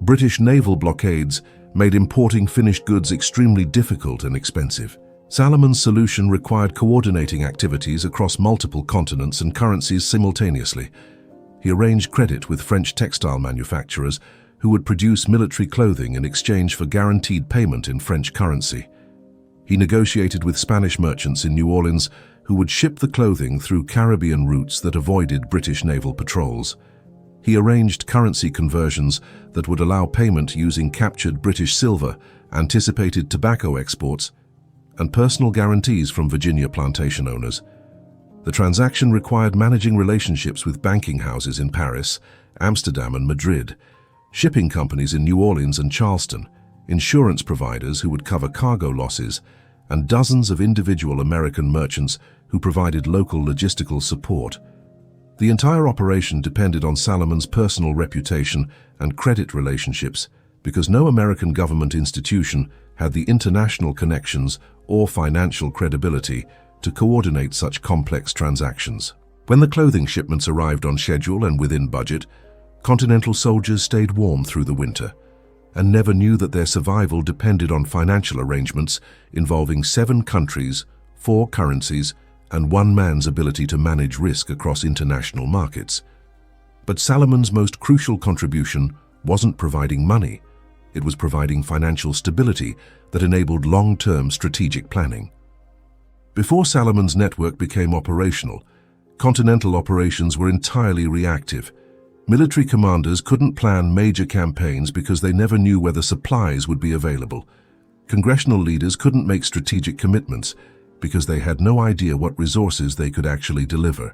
British naval blockades made importing finished goods extremely difficult and expensive. Salomon's solution required coordinating activities across multiple continents and currencies simultaneously. He arranged credit with French textile manufacturers who would produce military clothing in exchange for guaranteed payment in French currency. He negotiated with Spanish merchants in New Orleans who would ship the clothing through Caribbean routes that avoided British naval patrols. He arranged currency conversions that would allow payment using captured British silver, anticipated tobacco exports, and personal guarantees from Virginia plantation owners. The transaction required managing relationships with banking houses in Paris, Amsterdam, and Madrid, shipping companies in New Orleans and Charleston, insurance providers who would cover cargo losses, and dozens of individual American merchants who provided local logistical support. The entire operation depended on Salomon's personal reputation and credit relationships because no American government institution had the international connections or financial credibility to coordinate such complex transactions. When the clothing shipments arrived on schedule and within budget, Continental soldiers stayed warm through the winter and never knew that their survival depended on financial arrangements involving 7 countries, 4 currencies, and one man's ability to manage risk across international markets. But Salomon's most crucial contribution wasn't providing money. It was providing financial stability that enabled long-term strategic planning. Before Salomon's network became operational, Continental operations were entirely reactive. Military commanders couldn't plan major campaigns because they never knew whether supplies would be available. Congressional leaders couldn't make strategic commitments because they had no idea what resources they could actually deliver.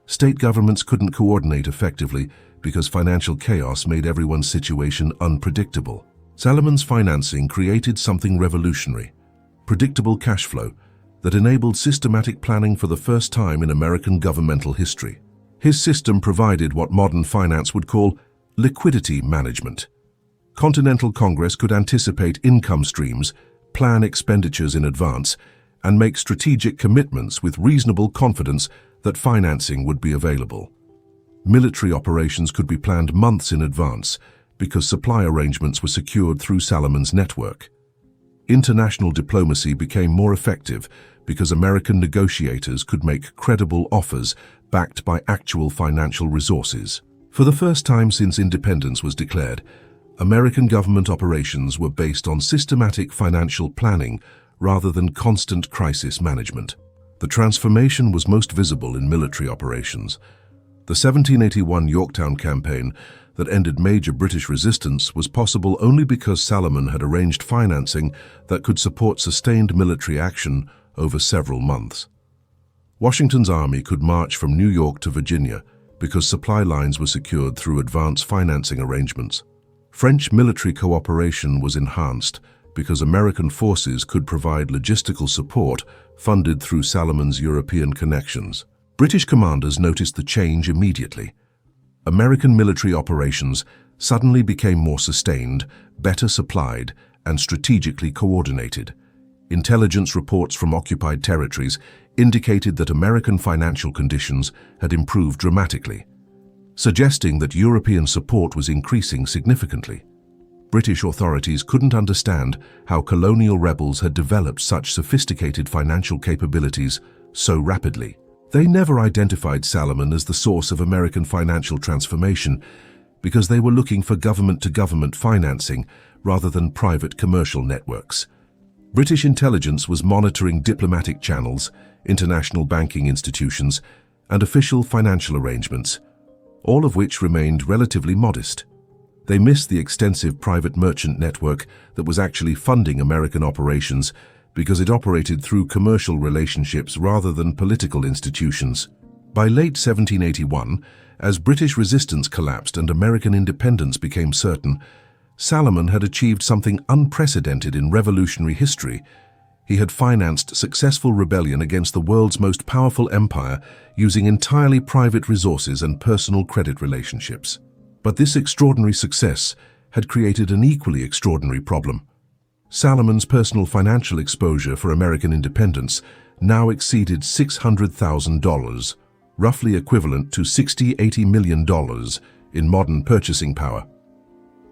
State governments couldn't coordinate effectively because financial chaos made everyone's situation unpredictable. Salomon's financing created something revolutionary: predictable cash flow that enabled systematic planning for the first time in American governmental history. His system provided what modern finance would call liquidity management. Continental Congress could anticipate income streams, plan expenditures in advance, and make strategic commitments with reasonable confidence that financing would be available. Military operations could be planned months in advance because supply arrangements were secured through Salomon's network. International diplomacy became more effective because American negotiators could make credible offers backed by actual financial resources. For the first time since independence was declared, American government operations were based on systematic financial planning rather than constant crisis management. The transformation was most visible in military operations. The 1781 Yorktown campaign that ended major British resistance was possible only because Salomon had arranged financing that could support sustained military action over several months. Washington's army could march from New York to Virginia because supply lines were secured through advance financing arrangements. French military cooperation was enhanced because American forces could provide logistical support funded through Salomon's European connections. British commanders noticed the change immediately. American military operations suddenly became more sustained, better supplied, and strategically coordinated. Intelligence reports from occupied territories indicated that American financial conditions had improved dramatically, suggesting that European support was increasing significantly. British authorities couldn't understand how colonial rebels had developed such sophisticated financial capabilities so rapidly. They never identified Salomon as the source of American financial transformation because they were looking for government-to-government financing rather than private commercial networks. British intelligence was monitoring diplomatic channels, international banking institutions, and official financial arrangements, all of which remained relatively modest. They missed the extensive private merchant network that was actually funding American operations because it operated through commercial relationships rather than political institutions. By late 1781, as British resistance collapsed and American independence became certain, Salomon had achieved something unprecedented in revolutionary history. He had financed successful rebellion against the world's most powerful empire using entirely private resources and personal credit relationships. But this extraordinary success had created an equally extraordinary problem. Salomon's personal financial exposure for American independence now exceeded $600,000, roughly equivalent to $60–80 million in modern purchasing power.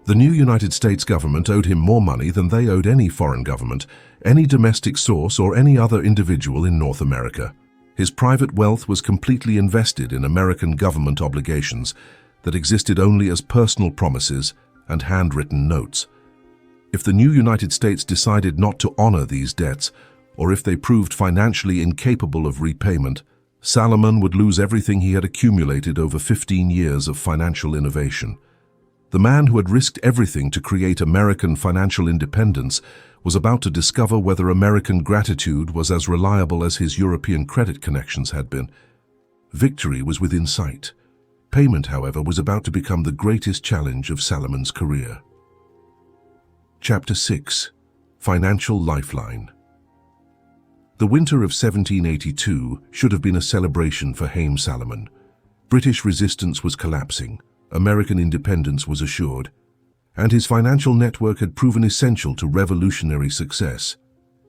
The new United States government owed him more money than they owed any foreign government, any domestic source, or any other individual in North America. His private wealth was completely invested in American government obligations that existed only as personal promises and handwritten notes. If the new United States decided not to honor these debts, or if they proved financially incapable of repayment, Salomon would lose everything he had accumulated over 15 years of financial innovation. The man who had risked everything to create American financial independence was about to discover whether American gratitude was as reliable as his European credit connections had been. Victory was within sight. Payment, however, was about to become the greatest challenge of Salomon's career. Chapter 6. Financial Lifeline. The winter of 1782 should have been a celebration for Haym Salomon. British resistance was collapsing, American independence was assured, and his financial network had proven essential to revolutionary success.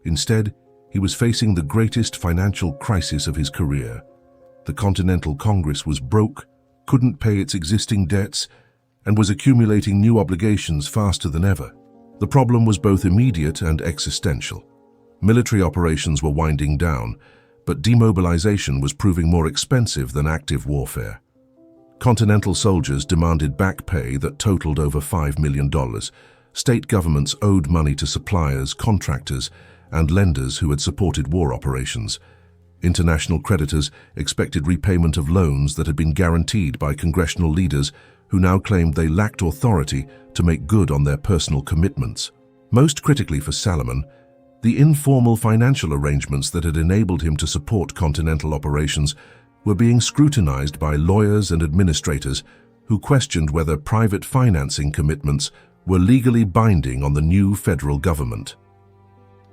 Instead, he was facing the greatest financial crisis of his career. The Continental Congress was broke, couldn't pay its existing debts, and was accumulating new obligations faster than ever. The problem was both immediate and existential. Military operations were winding down, but demobilization was proving more expensive than active warfare. Continental soldiers demanded back pay that totaled over $5 million. State governments owed money to suppliers, contractors, and lenders who had supported war operations. International creditors expected repayment of loans that had been guaranteed by congressional leaders who now claimed they lacked authority to make good on their personal commitments. Most critically for Salomon, the informal financial arrangements that had enabled him to support Continental operations were being scrutinized by lawyers and administrators who questioned whether private financing commitments were legally binding on the new federal government.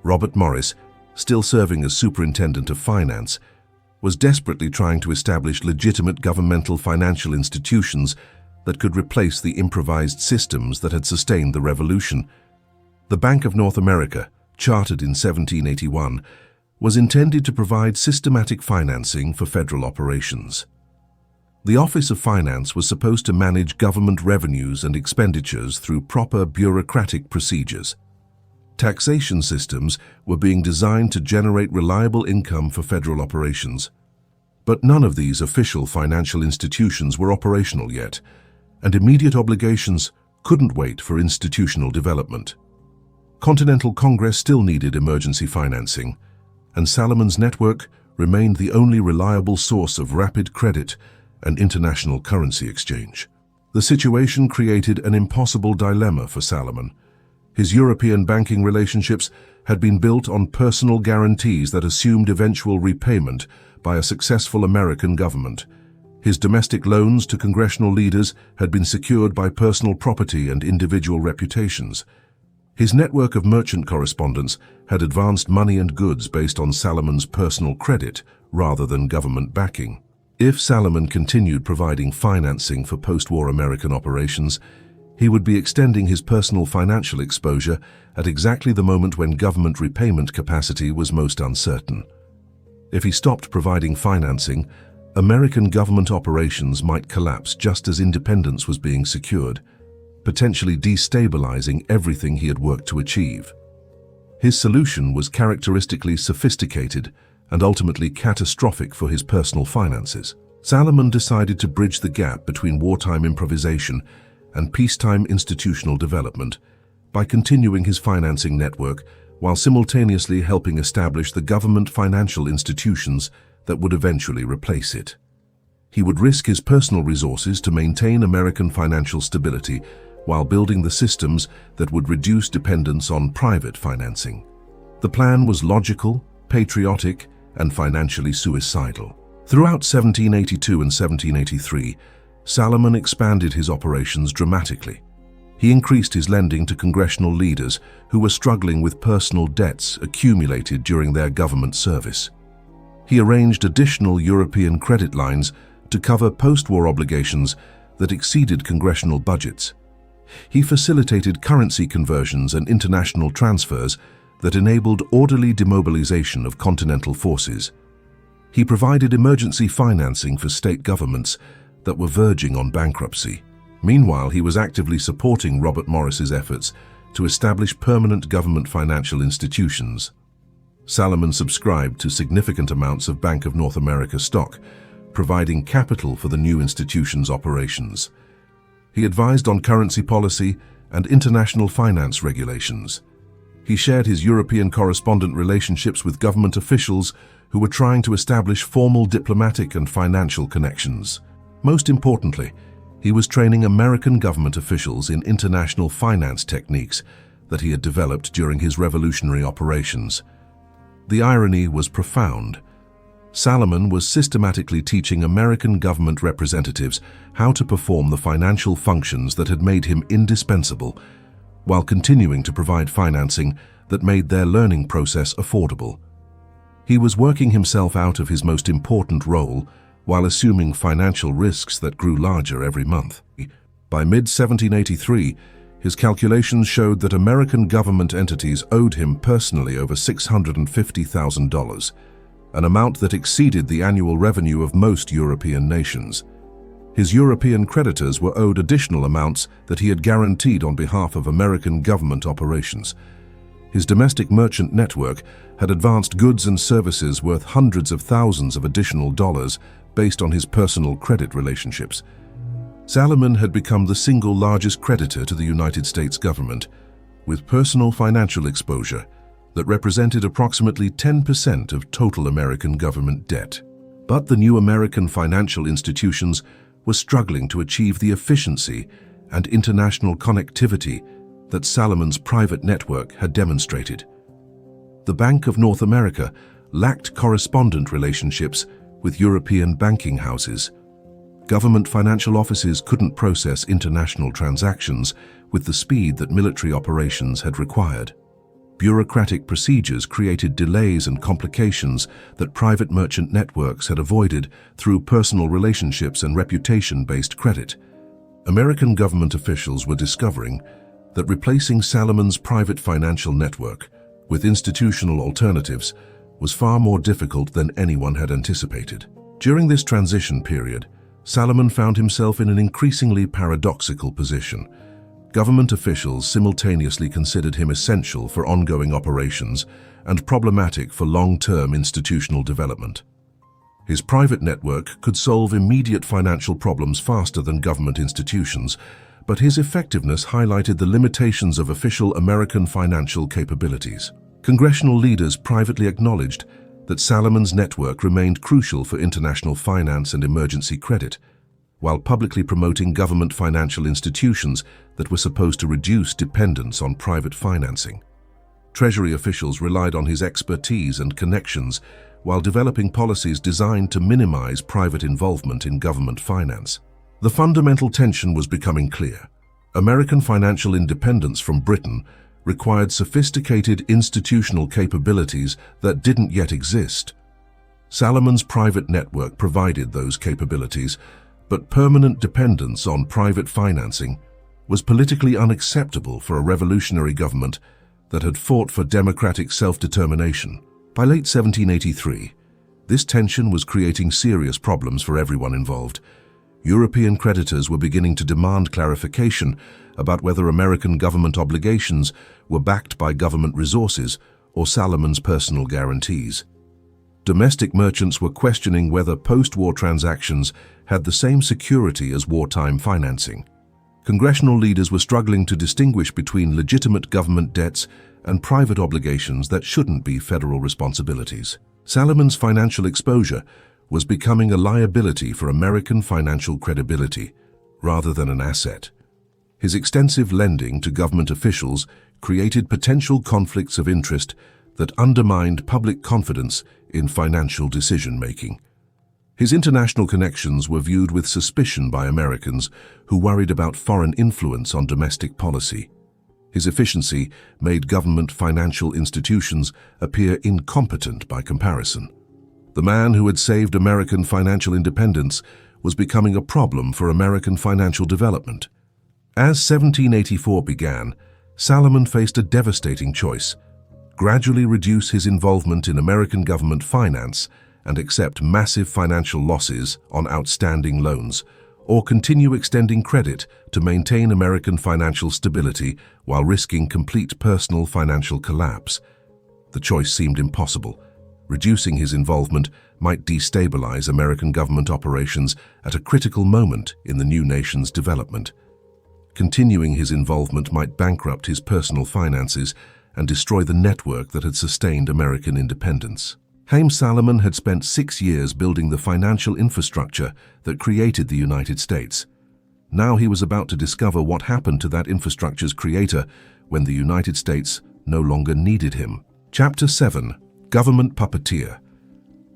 Robert Morris, still serving as Superintendent of Finance, was desperately trying to establish legitimate governmental financial institutions that could replace the improvised systems that had sustained the revolution. The Bank of North America, chartered in 1781, was intended to provide systematic financing for federal operations. The Office of Finance was supposed to manage government revenues and expenditures through proper bureaucratic procedures. Taxation systems were being designed to generate reliable income for federal operations. But none of these official financial institutions were operational yet, and immediate obligations couldn't wait for institutional development. Continental Congress still needed emergency financing, and Salomon's network remained the only reliable source of rapid credit and international currency exchange. The situation created an impossible dilemma for Salomon. His European banking relationships had been built on personal guarantees that assumed eventual repayment by a successful American government. His domestic loans to congressional leaders had been secured by personal property and individual reputations. His network of merchant correspondents had advanced money and goods based on Salomon's personal credit rather than government backing. If Salomon continued providing financing for post-war American operations, he would be extending his personal financial exposure at exactly the moment when government repayment capacity was most uncertain. If he stopped providing financing, American government operations might collapse just as independence was being secured, potentially destabilizing everything he had worked to achieve. His solution was characteristically sophisticated and ultimately catastrophic for his personal finances. Salomon decided to bridge the gap between wartime improvisation and peacetime institutional development by continuing his financing network while simultaneously helping establish the government financial institutions that would eventually replace it. He would risk his personal resources to maintain American financial stability while building the systems that would reduce dependence on private financing. The plan was logical, patriotic, and financially suicidal. Throughout 1782 and 1783, Salomon expanded his operations dramatically. He increased his lending to congressional leaders who were struggling with personal debts accumulated during their government service. He arranged additional European credit lines to cover post-war obligations that exceeded congressional budgets. He facilitated currency conversions and international transfers that enabled orderly demobilization of continental forces. He provided emergency financing for state governments that were verging on bankruptcy. Meanwhile, he was actively supporting Robert Morris's efforts to establish permanent government financial institutions. Salomon subscribed to significant amounts of Bank of North America stock, providing capital for the new institution's operations. He advised on currency policy and international finance regulations. He shared his European correspondent relationships with government officials who were trying to establish formal diplomatic and financial connections. Most importantly, he was training American government officials in international finance techniques that he had developed during his revolutionary operations. The irony was profound. Salomon was systematically teaching American government representatives how to perform the financial functions that had made him indispensable, while continuing to provide financing that made their learning process affordable. He was working himself out of his most important role while assuming financial risks that grew larger every month. By mid-1783, his calculations showed that American government entities owed him personally over $650,000, an amount that exceeded the annual revenue of most European nations. His European creditors were owed additional amounts that he had guaranteed on behalf of American government operations. His domestic merchant network had advanced goods and services worth hundreds of thousands of additional dollars based on his personal credit relationships. Salomon had become the single largest creditor to the United States government, with personal financial exposure that represented approximately 10% of total American government debt. But the new American financial institutions were struggling to achieve the efficiency and international connectivity that Salomon's private network had demonstrated. The Bank of North America lacked correspondent relationships with European banking houses. Government financial offices couldn't process international transactions with the speed that military operations had required. Bureaucratic procedures created delays and complications that private merchant networks had avoided through personal relationships and reputation-based credit. American government officials were discovering that replacing Salomon's private financial network with institutional alternatives was far more difficult than anyone had anticipated. During this transition period, Salomon found himself in an increasingly paradoxical position. Government officials simultaneously considered him essential for ongoing operations and problematic for long-term institutional development. His private network could solve immediate financial problems faster than government institutions, but his effectiveness highlighted the limitations of official American financial capabilities. Congressional leaders privately acknowledged that Salomon's network remained crucial for international finance and emergency credit, while publicly promoting government financial institutions that were supposed to reduce dependence on private financing. Treasury officials relied on his expertise and connections while developing policies designed to minimize private involvement in government finance. The fundamental tension was becoming clear. American financial independence from Britain required sophisticated institutional capabilities that didn't yet exist. Salomon's private network provided those capabilities, but permanent dependence on private financing was politically unacceptable for a revolutionary government that had fought for democratic self-determination. By late 1783, this tension was creating serious problems for everyone involved. European creditors were beginning to demand clarification about whether American government obligations were backed by government resources or Salomon's personal guarantees. Domestic merchants were questioning whether post-war transactions had the same security as wartime financing. Congressional leaders were struggling to distinguish between legitimate government debts and private obligations that shouldn't be federal responsibilities. Salomon's financial exposure was becoming a liability for American financial credibility, rather than an asset. His extensive lending to government officials created potential conflicts of interest that undermined public confidence in financial decision-making. His international connections were viewed with suspicion by Americans who worried about foreign influence on domestic policy. His efficiency made government financial institutions appear incompetent by comparison. The man who had saved American financial independence was becoming a problem for American financial development. As 1784 began, Salomon faced a devastating choice: gradually reduce his involvement in American government finance and accept massive financial losses on outstanding loans, or continue extending credit to maintain American financial stability while risking complete personal financial collapse. The choice seemed impossible. Reducing his involvement might destabilize American government operations at a critical moment in the new nation's development. Continuing his involvement might bankrupt his personal finances and destroy the network that had sustained American independence. Haym Salomon had spent 6 years building the financial infrastructure that created the United States. Now he was about to discover what happened to that infrastructure's creator when the United States no longer needed him. Chapter 7: Government Puppeteer.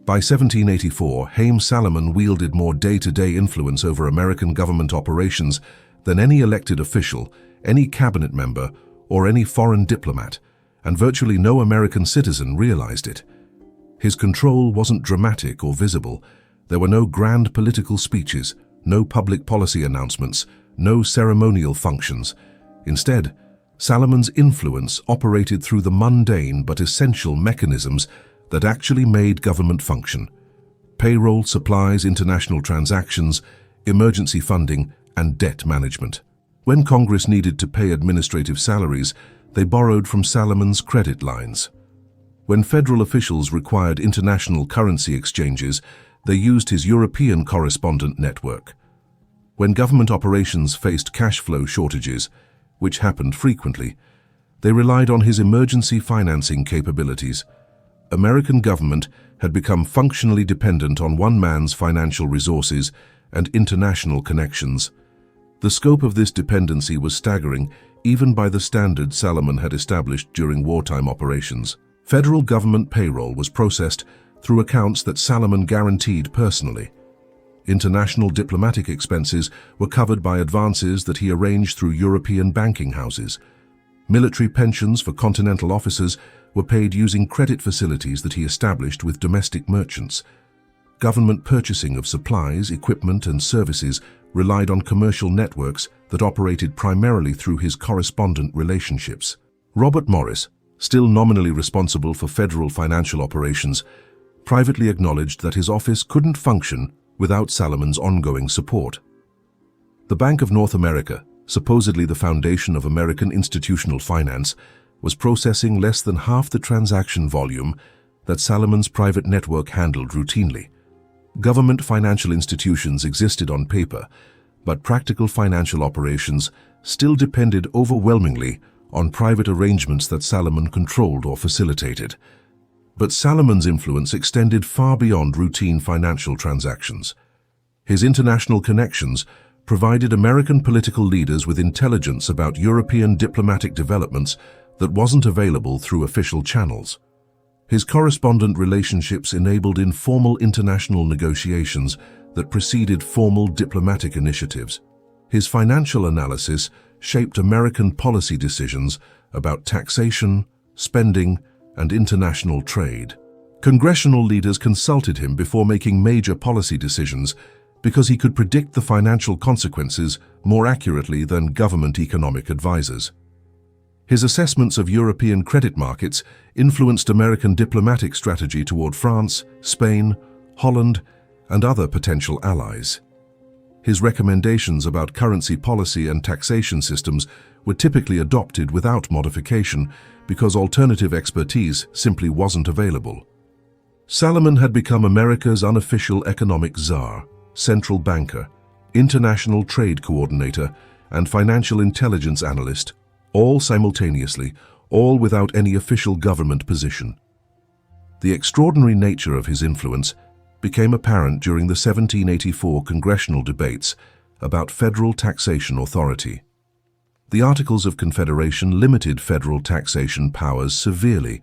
By 1784, Haym Salomon wielded more day-to-day influence over American government operations than any elected official, any cabinet member, or any foreign diplomat, and virtually no American citizen realized it. His control wasn't dramatic or visible. There were no grand political speeches, no public policy announcements, no ceremonial functions. Instead, Salomon's influence operated through the mundane but essential mechanisms that actually made government function: payroll, supplies, international transactions, emergency funding, and debt management. When Congress needed to pay administrative salaries, they borrowed from Salomon's credit lines. When federal officials required international currency exchanges, they used his European correspondent network. When government operations faced cash flow shortages, which happened frequently, they relied on his emergency financing capabilities. American government had become functionally dependent on one man's financial resources and international connections. The scope of this dependency was staggering, even by the standards Salomon had established during wartime operations. Federal government payroll was processed through accounts that Salomon guaranteed personally. International diplomatic expenses were covered by advances that he arranged through European banking houses. Military pensions for continental officers were paid using credit facilities that he established with domestic merchants. Government purchasing of supplies, equipment, and services relied on commercial networks that operated primarily through his correspondent relationships. Robert Morris, still nominally responsible for federal financial operations, privately acknowledged that his office couldn't function without Salomon's ongoing support. The Bank of North America, supposedly the foundation of American institutional finance, was processing less than half the transaction volume that Salomon's private network handled routinely. Government financial institutions existed on paper, but practical financial operations still depended overwhelmingly on private arrangements that Salomon controlled or facilitated. But Salomon's influence extended far beyond routine financial transactions. His international connections provided American political leaders with intelligence about European diplomatic developments that wasn't available through official channels. His correspondent relationships enabled informal international negotiations that preceded formal diplomatic initiatives. His financial analysis shaped American policy decisions about taxation, spending, and international trade. Congressional leaders consulted him before making major policy decisions because he could predict the financial consequences more accurately than government economic advisors. His assessments of European credit markets influenced American diplomatic strategy toward France, Spain, Holland, and other potential allies. His recommendations about currency policy and taxation systems were typically adopted without modification because alternative expertise simply wasn't available. Salomon had become America's unofficial economic czar, central banker, international trade coordinator, and financial intelligence analyst, all simultaneously, all without any official government position. The extraordinary nature of his influence became apparent during the 1784 congressional debates about federal taxation authority. The Articles of Confederation limited federal taxation powers severely,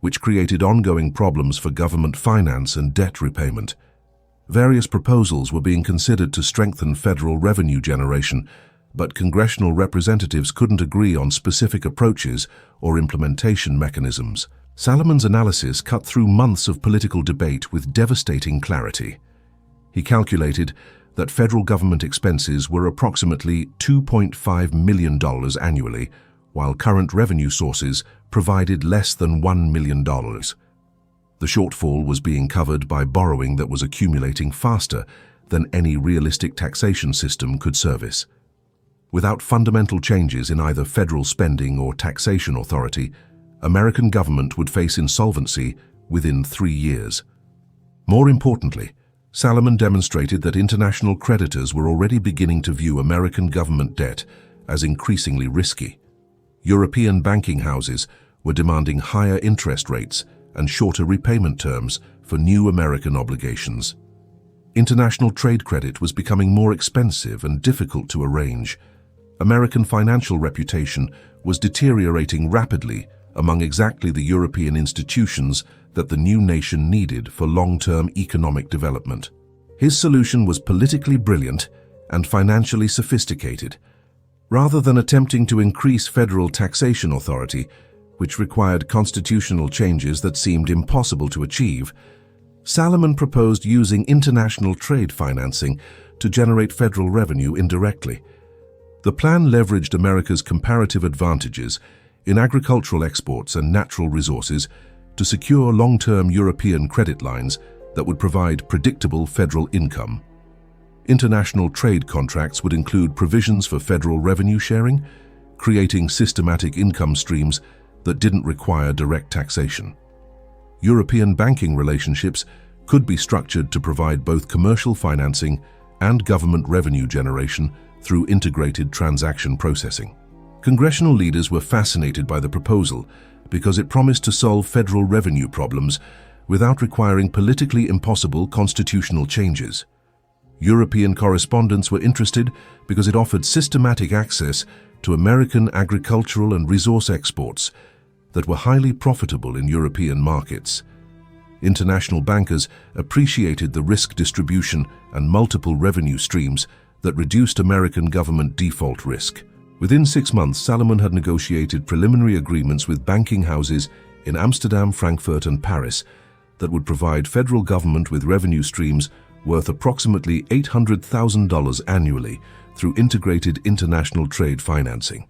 which created ongoing problems for government finance and debt repayment. Various proposals were being considered to strengthen federal revenue generation, but congressional representatives couldn't agree on specific approaches or implementation mechanisms. Salomon's analysis cut through months of political debate with devastating clarity. He calculated that federal government expenses were approximately $2.5 million annually, while current revenue sources provided less than $1 million. The shortfall was being covered by borrowing that was accumulating faster than any realistic taxation system could service. Without fundamental changes in either federal spending or taxation authority, American government would face insolvency within 3 years. More importantly, Salomon demonstrated that international creditors were already beginning to view American government debt as increasingly risky. European banking houses were demanding higher interest rates and shorter repayment terms for new American obligations. International trade credit was becoming more expensive and difficult to arrange. American financial reputation was deteriorating rapidly among exactly the European institutions that the new nation needed for long-term economic development. His solution was politically brilliant and financially sophisticated. Rather than attempting to increase federal taxation authority, which required constitutional changes that seemed impossible to achieve, Salomon proposed using international trade financing to generate federal revenue indirectly. The plan leveraged America's comparative advantages in agricultural exports and natural resources to secure long-term European credit lines that would provide predictable federal income. International trade contracts would include provisions for federal revenue sharing, creating systematic income streams that didn't require direct taxation. European banking relationships could be structured to provide both commercial financing and government revenue generation through integrated transaction processing. Congressional leaders were fascinated by the proposal because it promised to solve federal revenue problems without requiring politically impossible constitutional changes. European correspondents were interested because it offered systematic access to American agricultural and resource exports that were highly profitable in European markets. International bankers appreciated the risk distribution and multiple revenue streams that reduced American government default risk. Within 6 months, Salomon had negotiated preliminary agreements with banking houses in Amsterdam, Frankfurt, and Paris that would provide federal government with revenue streams worth approximately $800,000 annually through integrated international trade financing.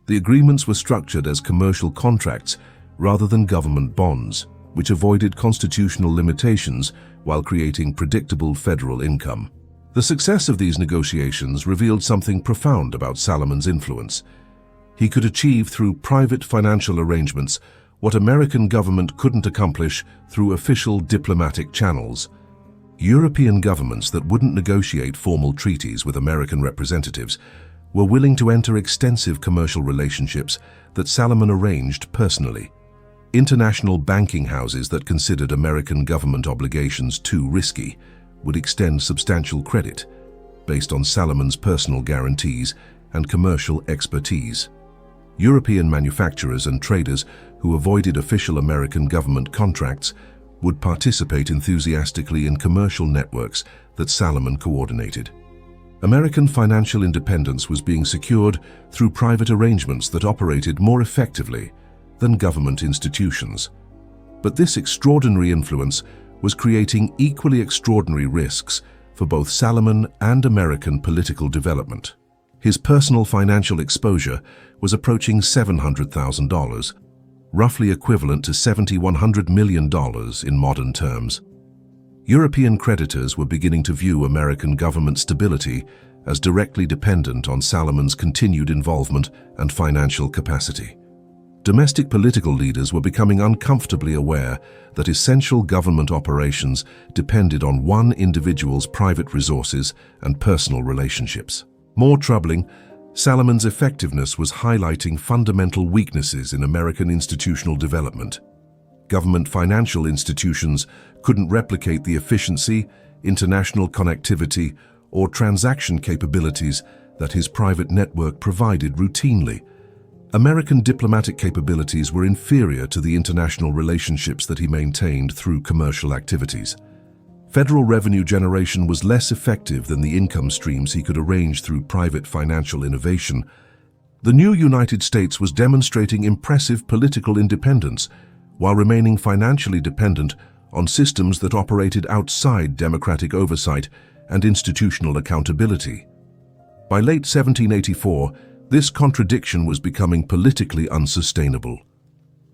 The agreements were structured as commercial contracts rather than government bonds, which avoided constitutional limitations while creating predictable federal income. The success of these negotiations revealed something profound about Salomon's influence. He could achieve through private financial arrangements what American government couldn't accomplish through official diplomatic channels. European governments that wouldn't negotiate formal treaties with American representatives were willing to enter extensive commercial relationships that Salomon arranged personally. International banking houses that considered American government obligations too risky would extend substantial credit based on Salomon's personal guarantees and commercial expertise. European manufacturers and traders who avoided official American government contracts would participate enthusiastically in commercial networks that Salomon coordinated. American financial independence was being secured through private arrangements that operated more effectively than government institutions. But this extraordinary influence was creating equally extraordinary risks for both Salomon and American political development. His personal financial exposure was approaching $700,000, roughly equivalent to $7,100 million in modern terms. European creditors were beginning to view American government stability as directly dependent on Salomon's continued involvement and financial capacity. Domestic political leaders were becoming uncomfortably aware that essential government operations depended on one individual's private resources and personal relationships. More troubling, Salomon's effectiveness was highlighting fundamental weaknesses in American institutional development. Government financial institutions couldn't replicate the efficiency, international connectivity, or transaction capabilities that his private network provided routinely. American diplomatic capabilities were inferior to the international relationships that he maintained through commercial activities. Federal revenue generation was less effective than the income streams he could arrange through private financial innovation. The new United States was demonstrating impressive political independence while remaining financially dependent on systems that operated outside democratic oversight and institutional accountability. By late 1784, this contradiction was becoming politically unsustainable.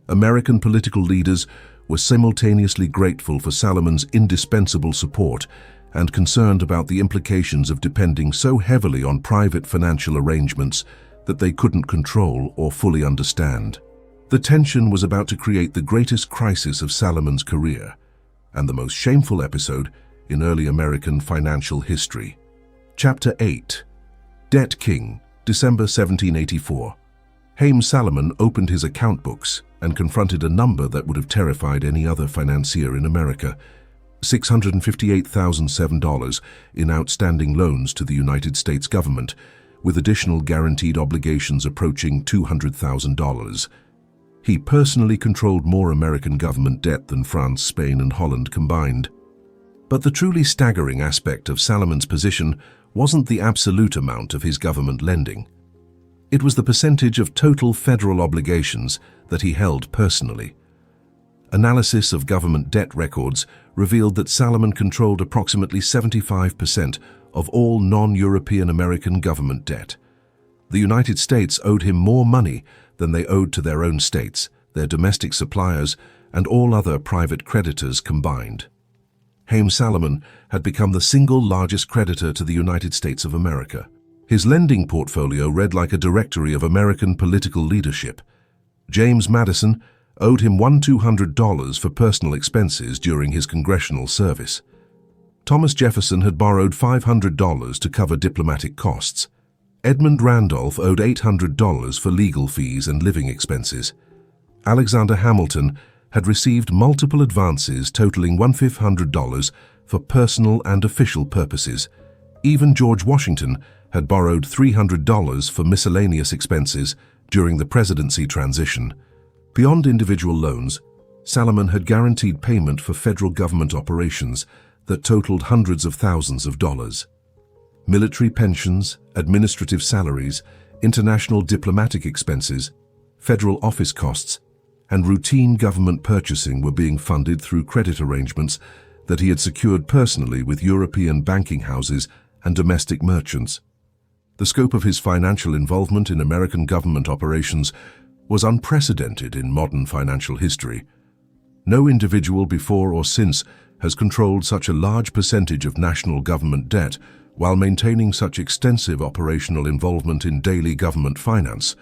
American political leaders were simultaneously grateful for Salomon's indispensable support and concerned about the implications of depending so heavily on private financial arrangements that they couldn't control or fully understand. The tension was about to create the greatest crisis of Salomon's career and the most shameful episode in early American financial history. Chapter 8. Debt King, December 1784. Haym Salomon opened his account books and confronted a number that would have terrified any other financier in America: $658,007 in outstanding loans to the United States government, with additional guaranteed obligations approaching $200,000. He personally controlled more American government debt than France, Spain, and Holland combined. But the truly staggering aspect of Salomon's position wasn't the absolute amount of his government lending. It was the percentage of total federal obligations that he held personally. Analysis of government debt records revealed that Salomon controlled approximately 75% of all non-European American government debt. The United States owed him more money than they owed to their own states, their domestic suppliers, and all other private creditors combined. Haym Salomon had become the single largest creditor to the United States of America. His lending portfolio read like a directory of American political leadership. James Madison owed him $1,200 for personal expenses during his congressional service. Thomas Jefferson had borrowed $500 to cover diplomatic costs. Edmund Randolph owed $800 for legal fees and living expenses. Alexander Hamilton had received multiple advances totaling $1,500 for personal and official purposes. Even George Washington had borrowed $300 for miscellaneous expenses during the presidency transition. Beyond individual loans, Salomon had guaranteed payment for federal government operations that totaled hundreds of thousands of dollars. Military pensions, administrative salaries, international diplomatic expenses, federal office costs, and routine government purchasing were being funded through credit arrangements that he had secured personally with European banking houses and domestic merchants. The scope of his financial involvement in American government operations was unprecedented in modern financial history. No individual before or since has controlled such a large percentage of national government debt while maintaining such extensive operational involvement in daily government finance.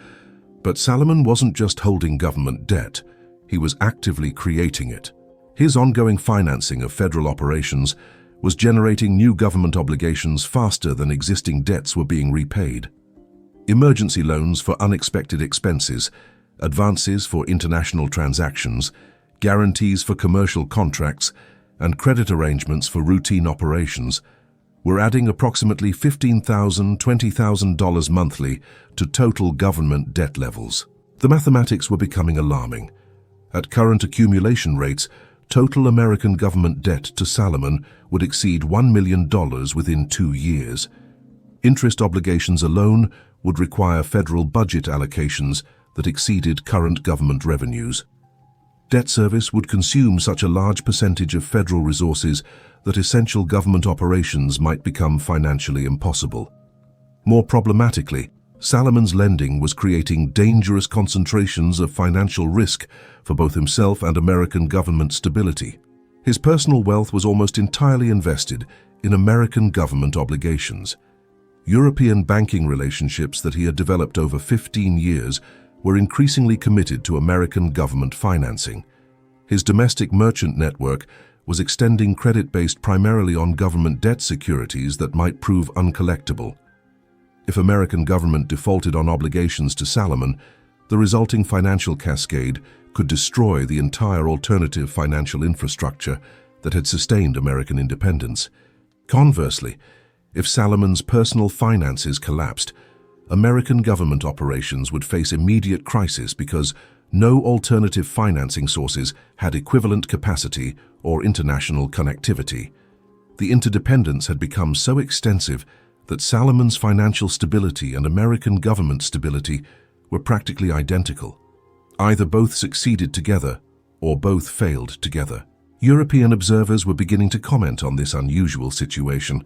But Salomon wasn't just holding government debt, he was actively creating it. His ongoing financing of federal operations was generating new government obligations faster than existing debts were being repaid. Emergency loans for unexpected expenses, advances for international transactions, guarantees for commercial contracts, and credit arrangements for routine operations were adding approximately $15,000, $20,000 monthly to total government debt levels. The mathematics were becoming alarming. At current accumulation rates, total American government debt to Salomon would exceed $1 million within 2 years. Interest obligations alone would require federal budget allocations that exceeded current government revenues. Debt service would consume such a large percentage of federal resources that essential government operations might become financially impossible. More problematically, Salomon's lending was creating dangerous concentrations of financial risk for both himself and American government stability. His personal wealth was almost entirely invested in American government obligations. European banking relationships that he had developed over 15 years were increasingly committed to American government financing. His domestic merchant network was extending credit based primarily on government debt securities that might prove uncollectible. If American government defaulted on obligations to Salomon, the resulting financial cascade could destroy the entire alternative financial infrastructure that had sustained American independence. Conversely, if Salomon's personal finances collapsed, American government operations would face immediate crisis because no alternative financing sources had equivalent capacity or international connectivity. The interdependence had become so extensive that Salomon's financial stability and American government stability were practically identical. Either both succeeded together or both failed together. European observers were beginning to comment on this unusual situation.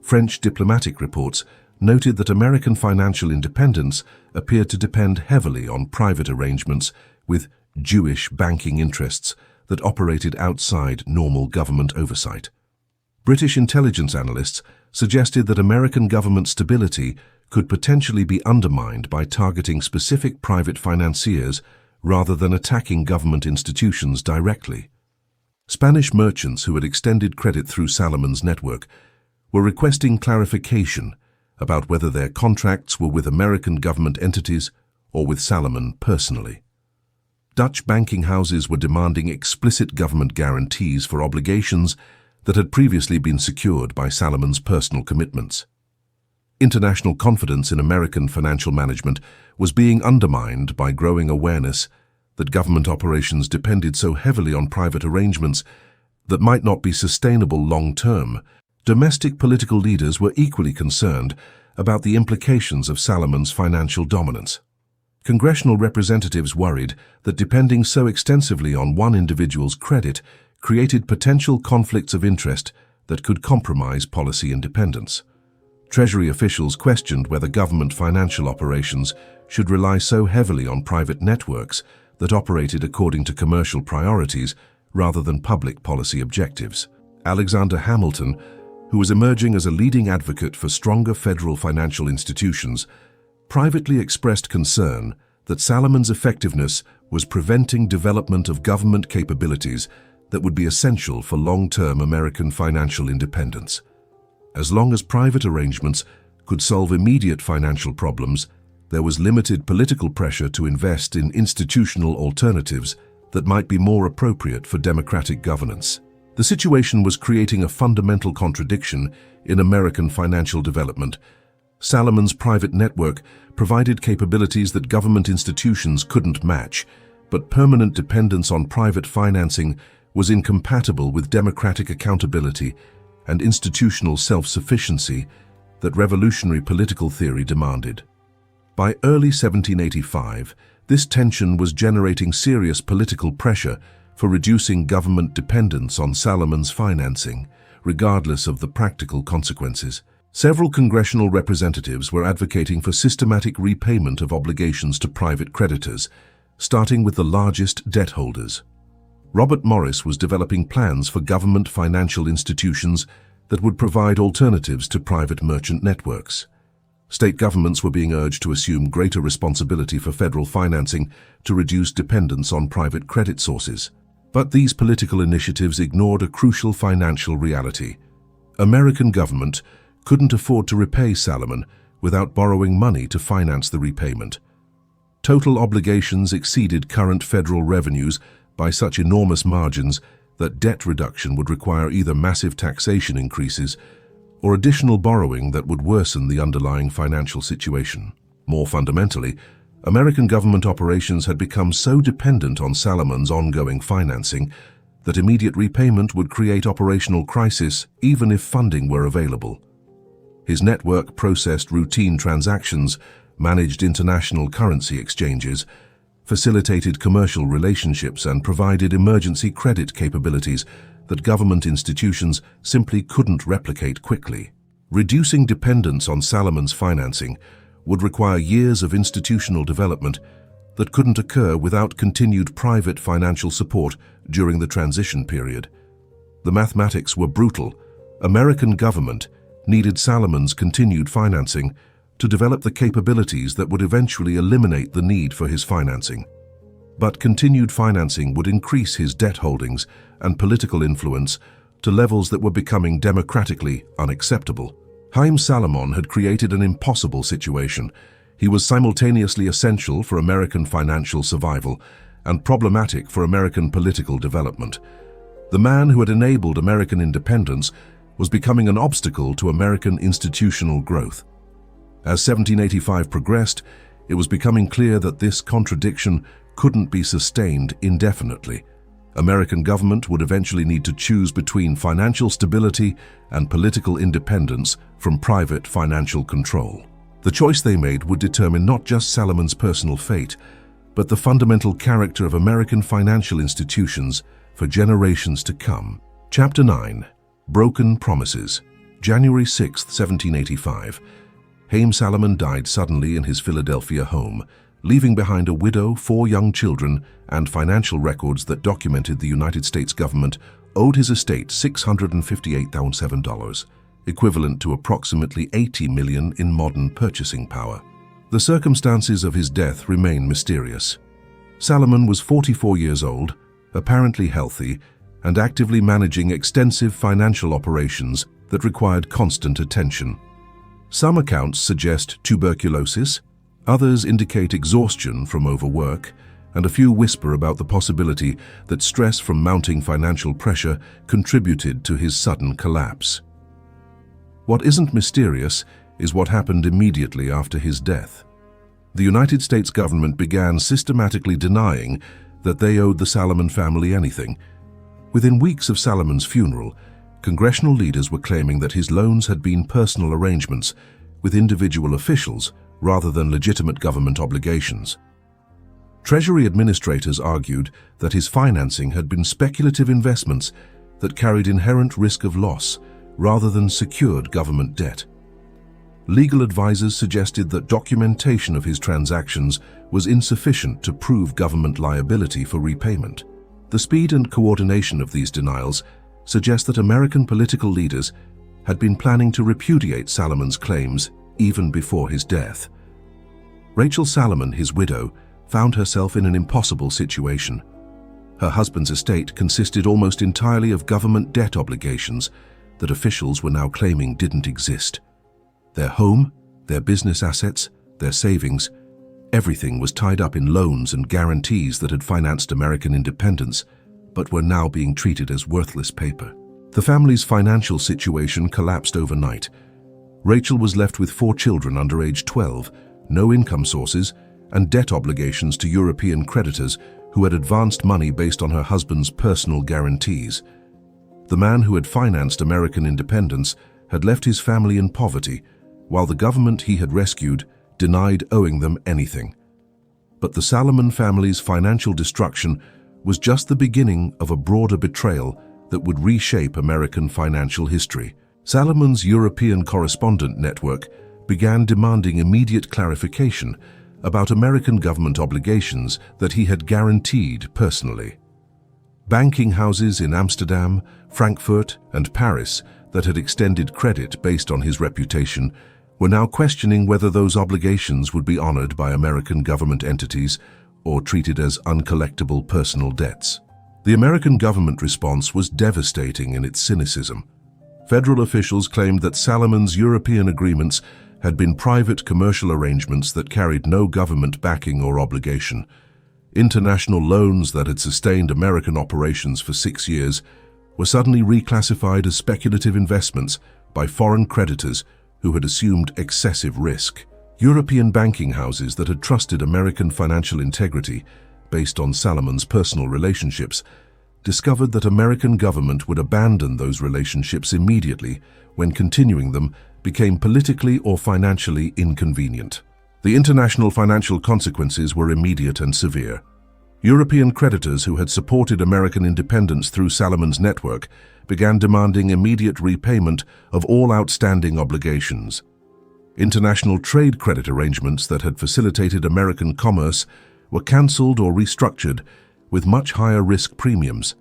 French diplomatic reports noted that American financial independence appeared to depend heavily on private arrangements with Jewish banking interests that operated outside normal government oversight. British intelligence analysts suggested that American government stability could potentially be undermined by targeting specific private financiers rather than attacking government institutions directly. Spanish merchants who had extended credit through Salomon's network were requesting clarification about whether their contracts were with American government entities or with Salomon personally. Dutch banking houses were demanding explicit government guarantees for obligations that had previously been secured by Salomon's personal commitments. International confidence in American financial management was being undermined by growing awareness that government operations depended so heavily on private arrangements that might not be sustainable long-term. Domestic political leaders were equally concerned about the implications of Salomon's financial dominance. Congressional representatives worried that depending so extensively on one individual's credit created potential conflicts of interest that could compromise policy independence. Treasury officials questioned whether government financial operations should rely so heavily on private networks that operated according to commercial priorities rather than public policy objectives. Alexander Hamilton, who was emerging as a leading advocate for stronger federal financial institutions, privately expressed concern that Salomon's effectiveness was preventing development of government capabilities that would be essential for long-term American financial independence. As long as private arrangements could solve immediate financial problems, there was limited political pressure to invest in institutional alternatives that might be more appropriate for democratic governance. The situation was creating a fundamental contradiction in American financial development. Salomon's private network provided capabilities that government institutions couldn't match, but permanent dependence on private financing was incompatible with democratic accountability and institutional self-sufficiency that revolutionary political theory demanded. By early 1785, this tension was generating serious political pressure for reducing government dependence on Salomon's financing, regardless of the practical consequences. Several congressional representatives were advocating for systematic repayment of obligations to private creditors, starting with the largest debt holders. Robert Morris was developing plans for government financial institutions that would provide alternatives to private merchant networks. State governments were being urged to assume greater responsibility for federal financing to reduce dependence on private credit sources. But these political initiatives ignored a crucial financial reality. American government couldn't afford to repay Salomon without borrowing money to finance the repayment. Total obligations exceeded current federal revenues by such enormous margins that debt reduction would require either massive taxation increases or additional borrowing that would worsen the underlying financial situation. More fundamentally, American government operations had become so dependent on Salomon's ongoing financing that immediate repayment would create operational crisis even if funding were available. His network processed routine transactions, managed international currency exchanges, facilitated commercial relationships, and provided emergency credit capabilities that government institutions simply couldn't replicate quickly. Reducing dependence on Salomon's financing would require years of institutional development that couldn't occur without continued private financial support during the transition period. The mathematics were brutal. American government needed Salomon's continued financing to develop the capabilities that would eventually eliminate the need for his financing. But continued financing would increase his debt holdings and political influence to levels that were becoming democratically unacceptable. Haym Salomon had created an impossible situation. He was simultaneously essential for American financial survival and problematic for American political development. The man who had enabled American independence was becoming an obstacle to American institutional growth. As 1785 progressed, it was becoming clear that this contradiction couldn't be sustained indefinitely. American government would eventually need to choose between financial stability and political independence from private financial control. The choice they made would determine not just Salomon's personal fate, but the fundamental character of American financial institutions for generations to come. Chapter 9. Broken Promises. January 6, 1785. Haym Salomon died suddenly in his Philadelphia home, leaving behind a widow, 4 young children, and financial records that documented the United States government owed his estate $658,007, equivalent to approximately $80 million in modern purchasing power. The circumstances of his death remain mysterious. Salomon was 44 years old, apparently healthy, and actively managing extensive financial operations that required constant attention. Some accounts suggest tuberculosis, others indicate exhaustion from overwork, and a few whisper about the possibility that stress from mounting financial pressure contributed to his sudden collapse. What isn't mysterious is what happened immediately after his death. The United States government began systematically denying that they owed the Salomon family anything. Within weeks of Salomon's funeral, congressional leaders were claiming that his loans had been personal arrangements with individual officials rather than legitimate government obligations. Treasury administrators argued that his financing had been speculative investments that carried inherent risk of loss rather than secured government debt. Legal advisors suggested that documentation of his transactions was insufficient to prove government liability for repayment. The speed and coordination of these denials suggest that American political leaders had been planning to repudiate Salomon's claims even before his death. Rachel Salomon, his widow, found herself in an impossible situation. Her husband's estate consisted almost entirely of government debt obligations that officials were now claiming didn't exist. Their home, their business assets, their savings, everything was tied up in loans and guarantees that had financed American independence, but were now being treated as worthless paper. The family's financial situation collapsed overnight. Rachel was left with 4 children under age 12, no income sources, and debt obligations to European creditors who had advanced money based on her husband's personal guarantees. The man who had financed American independence had left his family in poverty, while the government he had rescued denied owing them anything. But the Salomon family's financial destruction was just the beginning of a broader betrayal that would reshape American financial history. Salomon's European correspondent network began demanding immediate clarification about American government obligations that he had guaranteed personally. Banking houses in Amsterdam, Frankfurt, and Paris that had extended credit based on his reputation were now questioning whether those obligations would be honored by American government entities or treated as uncollectible personal debts. The American government response was devastating in its cynicism. Federal officials claimed that Salomon's European agreements had been private commercial arrangements that carried no government backing or obligation. International loans that had sustained American operations for 6 years were suddenly reclassified as speculative investments by foreign creditors who had assumed excessive risk. European banking houses that had trusted American financial integrity based on Salomon's personal relationships discovered that American government would abandon those relationships immediately when continuing them became politically or financially inconvenient. The international financial consequences were immediate and severe. European creditors who had supported American independence through Salomon's network began demanding immediate repayment of all outstanding obligations. International trade credit arrangements that had facilitated American commerce were cancelled or restructured with much higher risk premiums.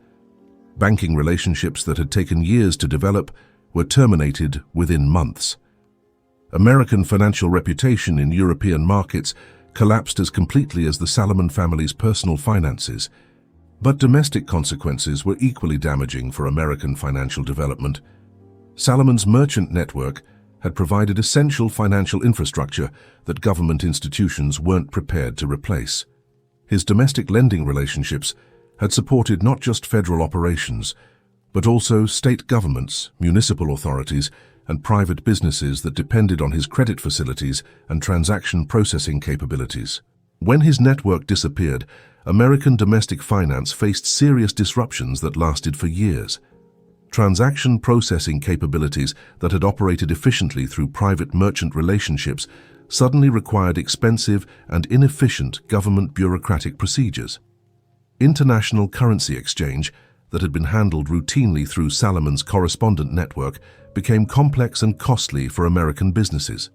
Banking relationships that had taken years to develop were terminated within months. American financial reputation in European markets collapsed as completely as the Salomon family's personal finances. But domestic consequences were equally damaging for American financial development. Salomon's merchant network had provided essential financial infrastructure that government institutions weren't prepared to replace. His domestic lending relationships had supported not just federal operations, but also state governments, municipal authorities, and private businesses that depended on his credit facilities and transaction processing capabilities. When his network disappeared, American domestic finance faced serious disruptions that lasted for years. Transaction processing capabilities that had operated efficiently through private merchant relationships suddenly required expensive and inefficient government bureaucratic procedures. International currency exchange that had been handled routinely through Salomon's correspondent network became complex and costly for American businesses.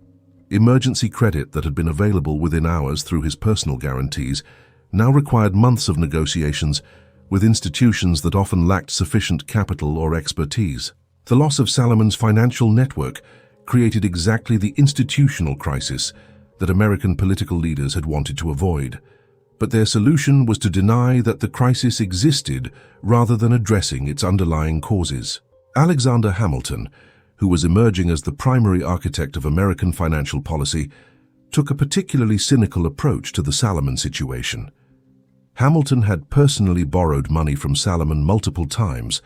Emergency credit that had been available within hours through his personal guarantees now required months of negotiations with institutions that often lacked sufficient capital or expertise. The loss of Salomon's financial network created exactly the institutional crisis that American political leaders had wanted to avoid. But their solution was to deny that the crisis existed rather than addressing its underlying causes. Alexander Hamilton, who was emerging as the primary architect of American financial policy, took a particularly cynical approach to the Salomon situation. Hamilton had personally borrowed money from Salomon multiple times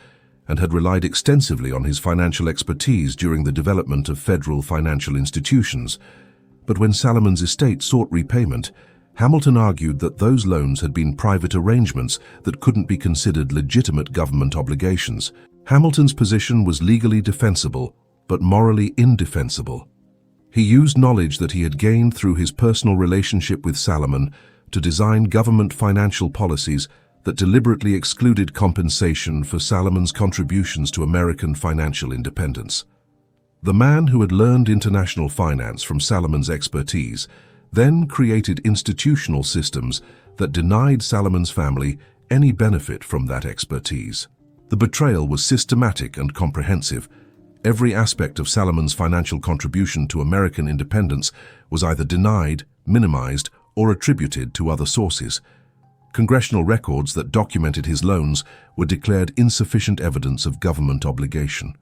and had relied extensively on his financial expertise during the development of federal financial institutions. But when Salomon's estate sought repayment, Hamilton argued that those loans had been private arrangements that couldn't be considered legitimate government obligations. Hamilton's position was legally defensible, but morally indefensible. He used knowledge that he had gained through his personal relationship with Salomon to design government financial policies that deliberately excluded compensation for Salomon's contributions to American financial independence. The man who had learned international finance from Salomon's expertise then created institutional systems that denied Salomon's family any benefit from that expertise. The betrayal was systematic and comprehensive. Every aspect of Salomon's financial contribution to American independence was either denied, minimized, or attributed to other sources. Congressional records that documented his loans were declared insufficient evidence of government obligation.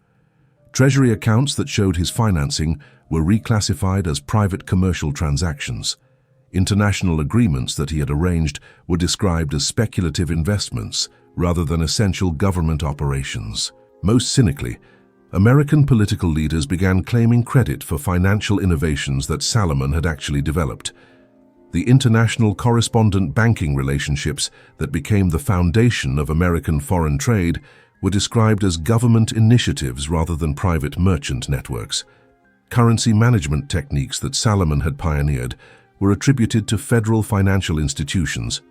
Treasury accounts that showed his financing were reclassified as private commercial transactions. International agreements that he had arranged were described as speculative investments rather than essential government operations. Most cynically, American political leaders began claiming credit for financial innovations that Salomon had actually developed. The international correspondent banking relationships that became the foundation of American foreign trade were described as government initiatives rather than private merchant networks. Currency management techniques that Salomon had pioneered were attributed to federal financial institutions.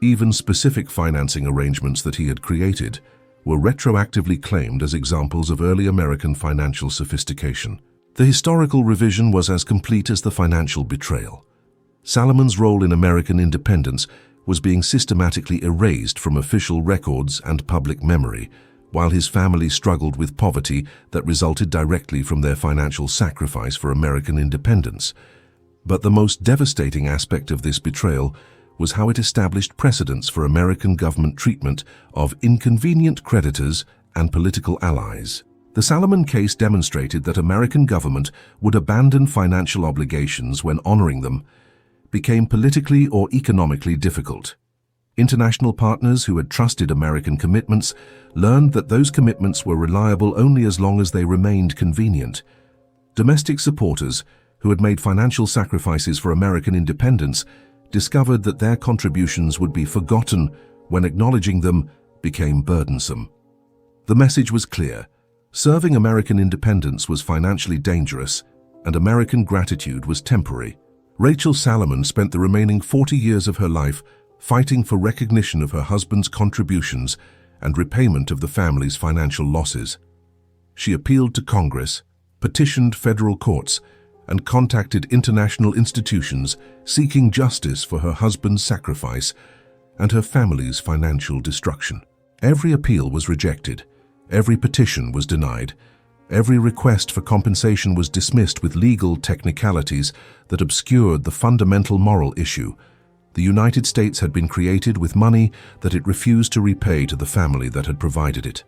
Even specific financing arrangements that he had created were retroactively claimed as examples of early American financial sophistication. The historical revision was as complete as the financial betrayal. Salomon's role in American independence was being systematically erased from official records and public memory, while his family struggled with poverty that resulted directly from their financial sacrifice for American independence. But the most devastating aspect of this betrayal was how it established precedents for American government treatment of inconvenient creditors and political allies. The Salomon case demonstrated that American government would abandon financial obligations when honoring them became politically or economically difficult. International partners who had trusted American commitments learned that those commitments were reliable only as long as they remained convenient. Domestic supporters who had made financial sacrifices for American independence discovered that their contributions would be forgotten when acknowledging them became burdensome. The message was clear. Serving American independence was financially dangerous, and American gratitude was temporary. Rachel Salomon spent the remaining 40 years of her life fighting for recognition of her husband's contributions and repayment of the family's financial losses. She appealed to Congress, petitioned federal courts, and contacted international institutions seeking justice for her husband's sacrifice and her family's financial destruction. Every appeal was rejected, every petition was denied, every request for compensation was dismissed with legal technicalities that obscured the fundamental moral issue. The United States had been created with money that it refused to repay to the family that had provided it.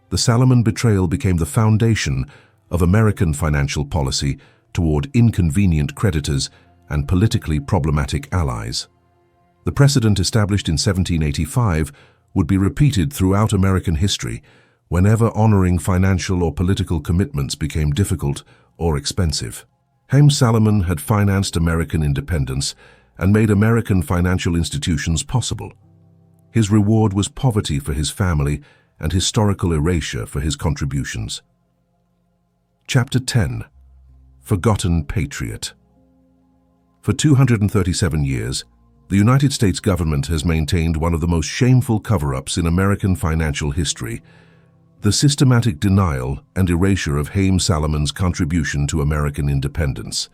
The Salomon betrayal became the foundation of American financial policy toward inconvenient creditors and politically problematic allies. The precedent established in 1785 would be repeated throughout American history whenever honoring financial or political commitments became difficult or expensive. Haym Salomon had financed American independence and made American financial institutions possible. His reward was poverty for his family and historical erasure for his contributions. Chapter 10. Forgotten Patriot. For 237 years, the United States government has maintained one of the most shameful cover-ups in American financial history: the systematic denial and erasure of Haym Salomon's contribution to American independence.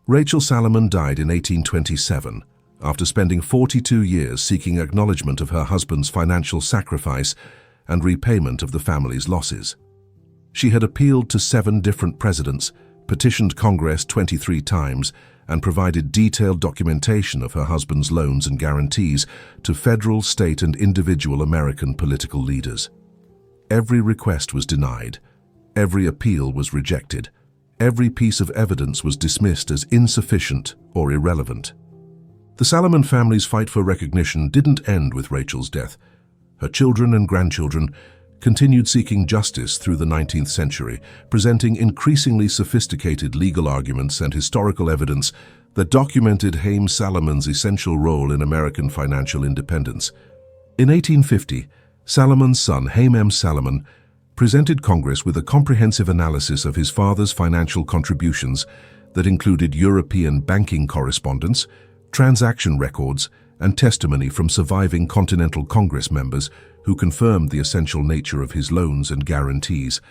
Rachel Salomon died in 1827, after spending 42 years seeking acknowledgement of her husband's financial sacrifice and repayment of the family's losses. She had appealed to 7 different presidents, petitioned Congress 23 times, and provided detailed documentation of her husband's loans and guarantees to federal, state, and individual American political leaders. Every request was denied. Every appeal was rejected. Every piece of evidence was dismissed as insufficient or irrelevant. The Salomon family's fight for recognition didn't end with Rachel's death. Her children and grandchildren continued seeking justice through the 19th century, presenting increasingly sophisticated legal arguments and historical evidence that documented Haym Salomon's essential role in American financial independence. In 1850, Salomon's son, Haym Salomon, presented Congress with a comprehensive analysis of his father's financial contributions that included European banking correspondence, transaction records, and testimony from surviving Continental Congress members who confirmed the essential nature of his loans and guarantees.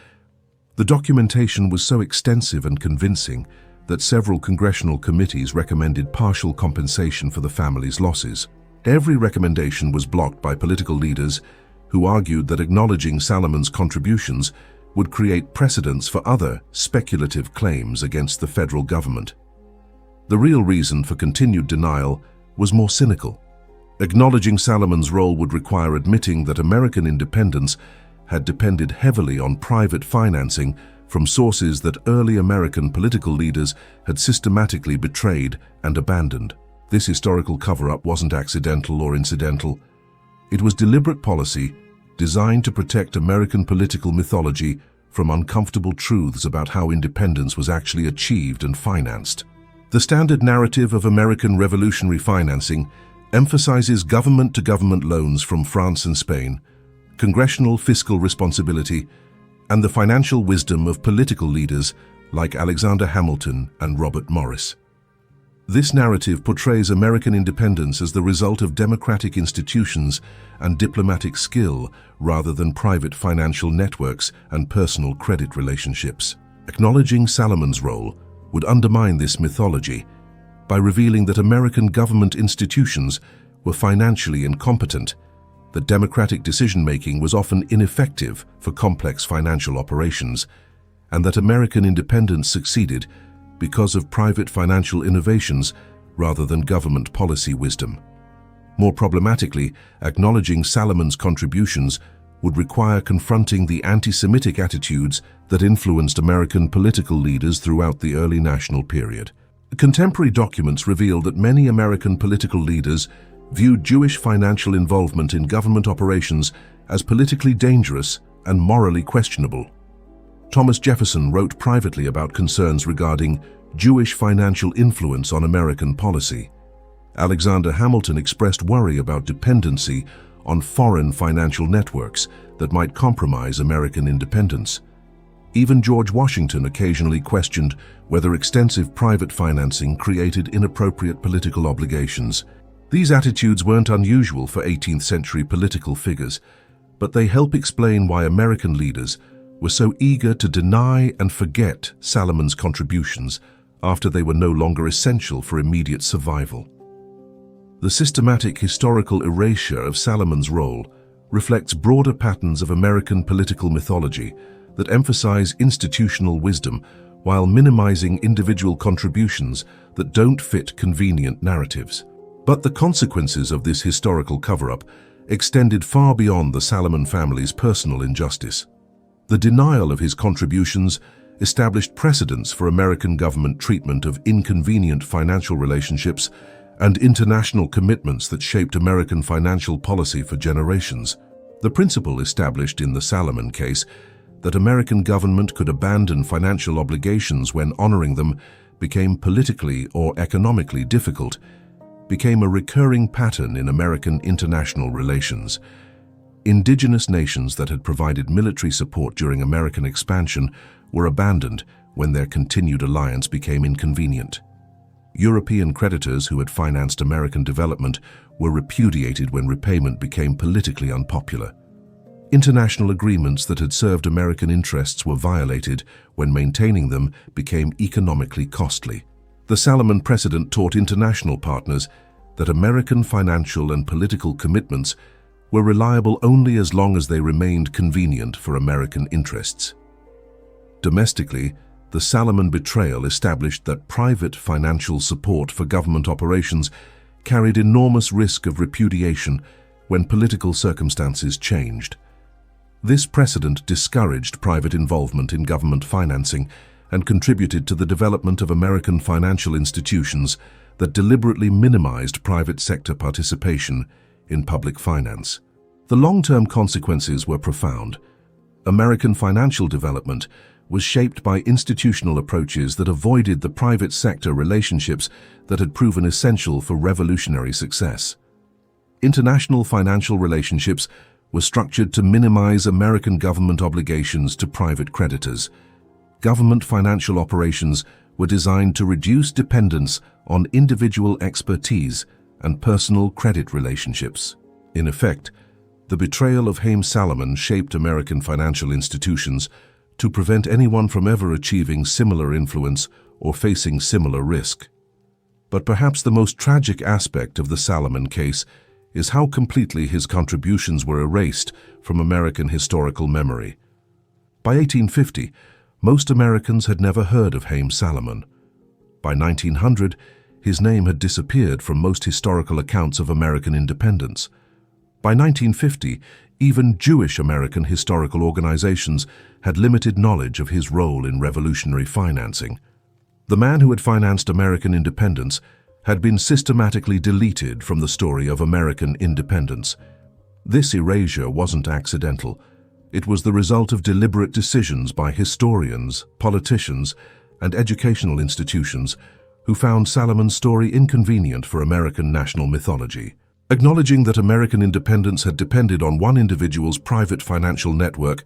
The documentation was so extensive and convincing that several congressional committees recommended partial compensation for the family's losses. Every recommendation was blocked by political leaders who argued that acknowledging Salomon's contributions would create precedents for other speculative claims against the federal government. The real reason for continued denial was more cynical. Acknowledging Salomon's role would require admitting that American independence had depended heavily on private financing from sources that early American political leaders had systematically betrayed and abandoned. This historical cover-up wasn't accidental or incidental. It was deliberate policy designed to protect American political mythology from uncomfortable truths about how independence was actually achieved and financed. The standard narrative of American revolutionary financing emphasizes government-to-government loans from France and Spain, congressional fiscal responsibility, and the financial wisdom of political leaders like Alexander Hamilton and Robert Morris. This narrative portrays American independence as the result of democratic institutions and diplomatic skill rather than private financial networks and personal credit relationships. Acknowledging Salomon's role would undermine this mythology by revealing that American government institutions were financially incompetent, that democratic decision-making was often ineffective for complex financial operations, and that American independence succeeded because of private financial innovations rather than government policy wisdom. More problematically, acknowledging Salomon's contributions would require confronting the anti-Semitic attitudes that influenced American political leaders throughout the early national period. Contemporary documents reveal that many American political leaders viewed Jewish financial involvement in government operations as politically dangerous and morally questionable. Thomas Jefferson wrote privately about concerns regarding Jewish financial influence on American policy. Alexander Hamilton expressed worry about dependency on foreign financial networks that might compromise American independence. Even George Washington occasionally questioned whether extensive private financing created inappropriate political obligations. These attitudes weren't unusual for 18th century political figures, but they help explain why American leaders were so eager to deny and forget Salomon's contributions after they were no longer essential for immediate survival. The systematic historical erasure of Salomon's role reflects broader patterns of American political mythology that emphasize institutional wisdom while minimizing individual contributions that don't fit convenient narratives. But the consequences of this historical cover-up extended far beyond the Salomon family's personal injustice. The denial of his contributions established precedents for American government treatment of inconvenient financial relationships and international commitments that shaped American financial policy for generations. The principle established in the Salomon case that American government could abandon financial obligations when honoring them became politically or economically difficult, became a recurring pattern in American international relations. Indigenous nations that had provided military support during American expansion were abandoned when their continued alliance became inconvenient. European creditors who had financed American development were repudiated when repayment became politically unpopular. International agreements that had served American interests were violated when maintaining them became economically costly. The Salomon precedent taught international partners that American financial and political commitments were reliable only as long as they remained convenient for American interests. Domestically, the Salomon betrayal established that private financial support for government operations carried enormous risk of repudiation when political circumstances changed. This precedent discouraged private involvement in government financing and contributed to the development of American financial institutions that deliberately minimized private sector participation in public finance. The long-term consequences were profound. American financial development was shaped by institutional approaches that avoided the private sector relationships that had proven essential for revolutionary success. International financial relationships were structured to minimize American government obligations to private creditors. Government financial operations were designed to reduce dependence on individual expertise and personal credit relationships. In effect, the betrayal of Haym Salomon shaped American financial institutions to prevent anyone from ever achieving similar influence or facing similar risk. But perhaps the most tragic aspect of the Salomon case is how completely his contributions were erased from American historical memory. By 1850, most Americans had never heard of Haym Salomon. By 1900, his name had disappeared from most historical accounts of American independence. By 1950, even Jewish American historical organizations had limited knowledge of his role in revolutionary financing. The man who had financed American independence had been systematically deleted from the story of American independence. This erasure wasn't accidental. It was the result of deliberate decisions by historians, politicians, and educational institutions who found Salomon's story inconvenient for American national mythology. Acknowledging that American independence had depended on one individual's private financial network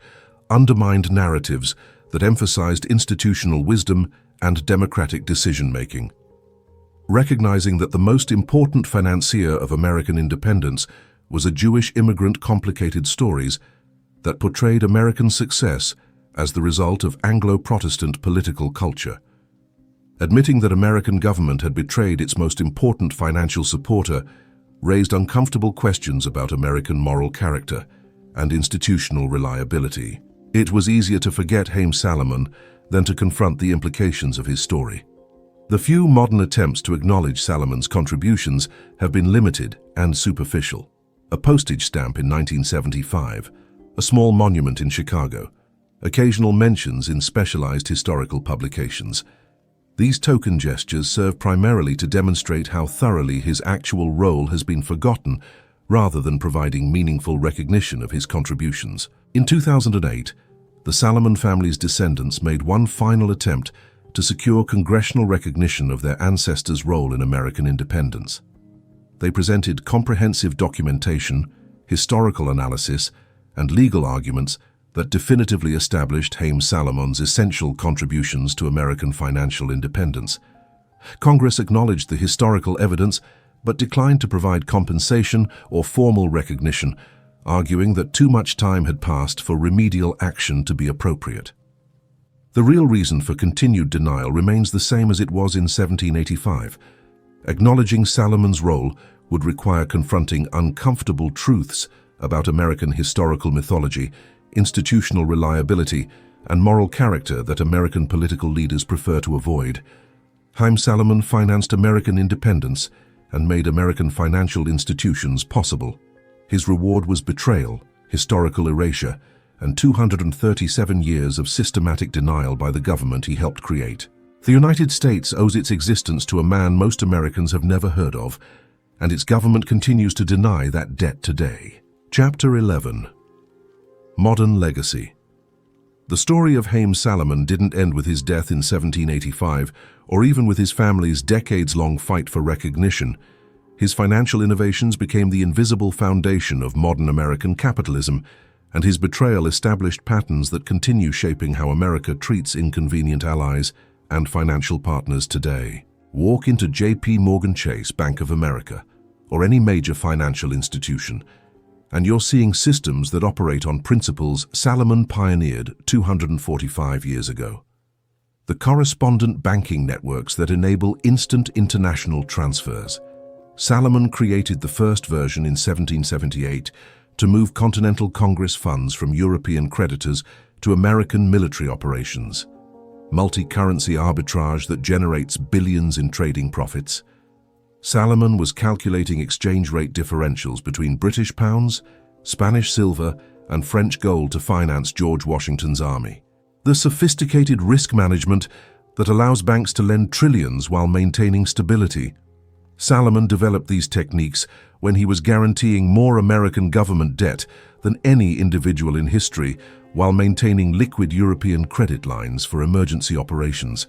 undermined narratives that emphasized institutional wisdom and democratic decision-making. Recognizing that the most important financier of American independence was a Jewish immigrant complicated stories that portrayed American success as the result of Anglo-Protestant political culture. Admitting that American government had betrayed its most important financial supporter raised uncomfortable questions about American moral character and institutional reliability. It was easier to forget Haym Salomon than to confront the implications of his story. The few modern attempts to acknowledge Salomon's contributions have been limited and superficial. A postage stamp in 1975, a small monument in Chicago, occasional mentions in specialized historical publications. These token gestures serve primarily to demonstrate how thoroughly his actual role has been forgotten rather than providing meaningful recognition of his contributions. In 2008, the Salomon family's descendants made one final attempt to secure congressional recognition of their ancestors' role in American independence. They presented comprehensive documentation, historical analysis, and legal arguments that definitively established Haym Salomon's essential contributions to American financial independence. Congress acknowledged the historical evidence but declined to provide compensation or formal recognition, arguing that too much time had passed for remedial action to be appropriate. The real reason for continued denial remains the same as it was in 1785. Acknowledging Salomon's role would require confronting uncomfortable truths about American historical mythology, institutional reliability, and moral character that American political leaders prefer to avoid. Haym Salomon financed American independence and made American financial institutions possible. His reward was betrayal, historical erasure, and 237 years of systematic denial by the government he helped create. The United States owes its existence to a man most Americans have never heard of, and its government continues to deny that debt today. Chapter 11. Modern Legacy. The story of Haym Salomon didn't end with his death in 1785, or even with his family's decades-long fight for recognition. His financial innovations became the invisible foundation of modern American capitalism, and his betrayal established patterns that continue shaping how America treats inconvenient allies and financial partners today. Walk into J.P. Morgan Chase, Bank of America, or any major financial institution, and you're seeing systems that operate on principles Salomon pioneered 245 years ago. The correspondent banking networks that enable instant international transfers. Salomon created the first version in 1778 to move Continental Congress funds from European creditors to American military operations. Multi-currency arbitrage that generates billions in trading profits. Salomon was calculating exchange rate differentials between British pounds, Spanish silver, and French gold to finance George Washington's army. The sophisticated risk management that allows banks to lend trillions while maintaining stability. Salomon developed these techniques when he was guaranteeing more American government debt than any individual in history, while maintaining liquid European credit lines for emergency operations.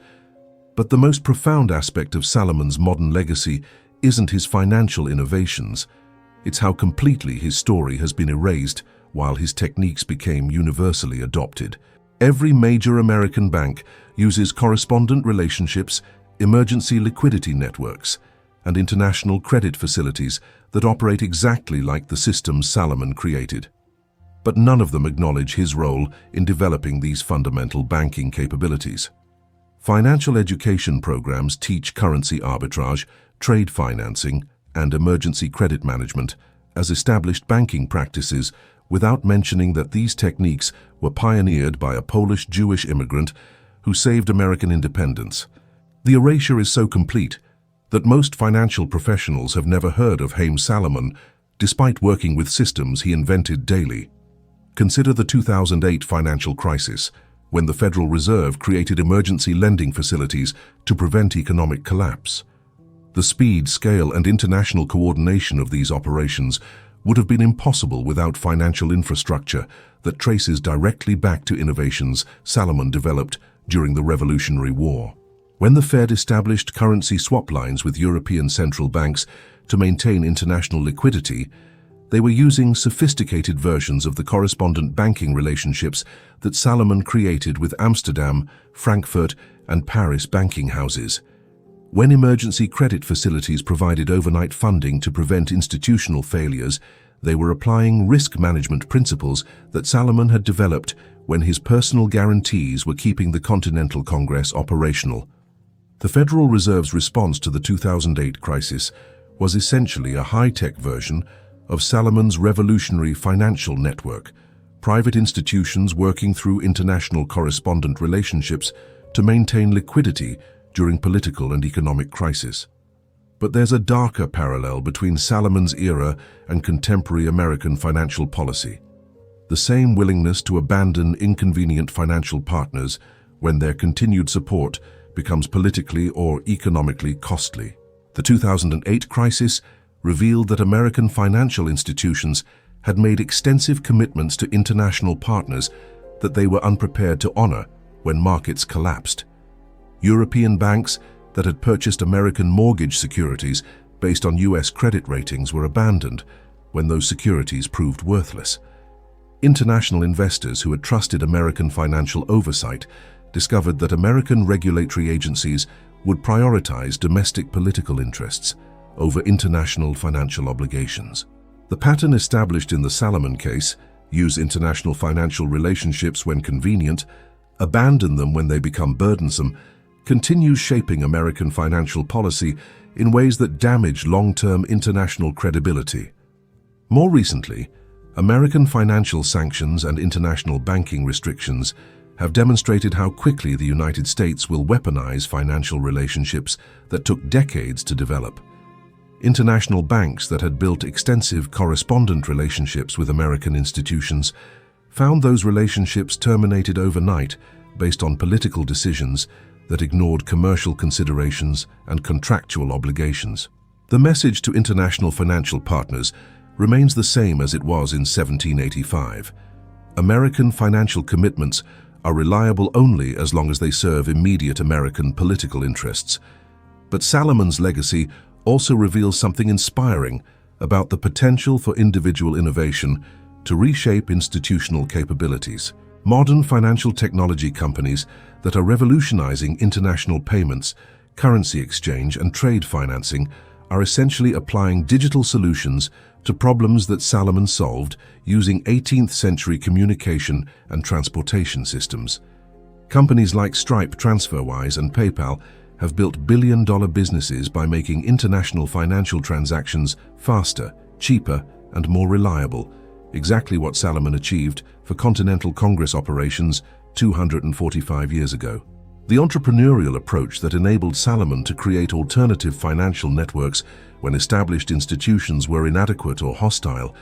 But the most profound aspect of Salomon's modern legacy isn't his financial innovations. It's how completely his story has been erased while his techniques became universally adopted. Every major American bank uses correspondent relationships, emergency liquidity networks, and international credit facilities that operate exactly like the systems Salomon created. But none of them acknowledge his role in developing these fundamental banking capabilities. Financial education programs teach currency arbitrage, trade financing, and emergency credit management as established banking practices without mentioning that these techniques were pioneered by a Polish Jewish immigrant who saved American independence. The erasure is so complete that most financial professionals have never heard of Haym Salomon, despite working with systems he invented daily. Consider the 2008 financial crisis, when the Federal Reserve created emergency lending facilities to prevent economic collapse. The speed, scale, and international coordination of these operations would have been impossible without financial infrastructure that traces directly back to innovations Salomon developed during the Revolutionary War. When the Fed established currency swap lines with European central banks to maintain international liquidity, they were using sophisticated versions of the correspondent banking relationships that Salomon created with Amsterdam, Frankfurt, and Paris banking houses. When emergency credit facilities provided overnight funding to prevent institutional failures, they were applying risk management principles that Salomon had developed when his personal guarantees were keeping the Continental Congress operational. The Federal Reserve's response to the 2008 crisis was essentially a high-tech version of Salomon's revolutionary financial network, private institutions working through international correspondent relationships to maintain liquidity during political and economic crisis. But there's a darker parallel between Salomon's era and contemporary American financial policy. The same willingness to abandon inconvenient financial partners when their continued support becomes politically or economically costly. The 2008 crisis revealed that American financial institutions had made extensive commitments to international partners that they were unprepared to honor when markets collapsed. European banks that had purchased American mortgage securities based on U.S. credit ratings were abandoned when those securities proved worthless. International investors who had trusted American financial oversight discovered that American regulatory agencies would prioritize domestic political interests over international financial obligations. The pattern established in the Salomon case, use international financial relationships when convenient, abandon them when they become burdensome, continues shaping American financial policy in ways that damage long-term international credibility. More recently, American financial sanctions and international banking restrictions have demonstrated how quickly the United States will weaponize financial relationships that took decades to develop. International banks that had built extensive correspondent relationships with American institutions found those relationships terminated overnight based on political decisions that ignored commercial considerations and contractual obligations. The message to international financial partners remains the same as it was in 1785. American financial commitments are reliable only as long as they serve immediate American political interests. But Salomon's legacy also reveals something inspiring about the potential for individual innovation to reshape institutional capabilities. Modern financial technology companies that are revolutionizing international payments, currency exchange, and trade financing are essentially applying digital solutions to problems that Salomon solved using 18th-century communication and transportation systems. Companies like Stripe, TransferWise, and PayPal have built billion-dollar businesses by making international financial transactions faster, cheaper, and more reliable, exactly what Salomon achieved for Continental Congress operations 245 years ago. The entrepreneurial approach that enabled Salomon to create alternative financial networks when established institutions were inadequate or hostile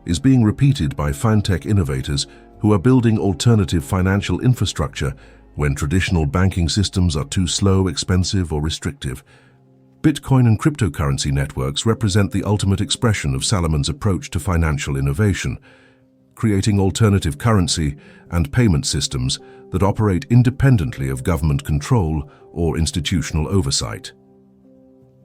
is being repeated by fintech innovators who are building alternative financial infrastructure when traditional banking systems are too slow, expensive, or restrictive. Bitcoin and cryptocurrency networks represent the ultimate expression of Salomon's approach to financial innovation, creating alternative currency and payment systems that operate independently of government control or institutional oversight.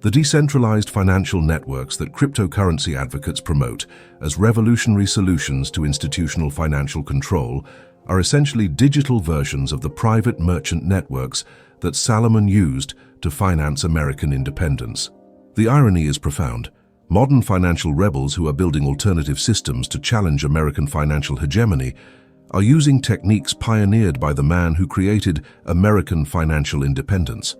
The decentralized financial networks that cryptocurrency advocates promote as revolutionary solutions to institutional financial control are essentially digital versions of the private merchant networks that Salomon used to finance American independence. The irony is profound. Modern financial rebels who are building alternative systems to challenge American financial hegemony are using techniques pioneered by the man who created American financial independence.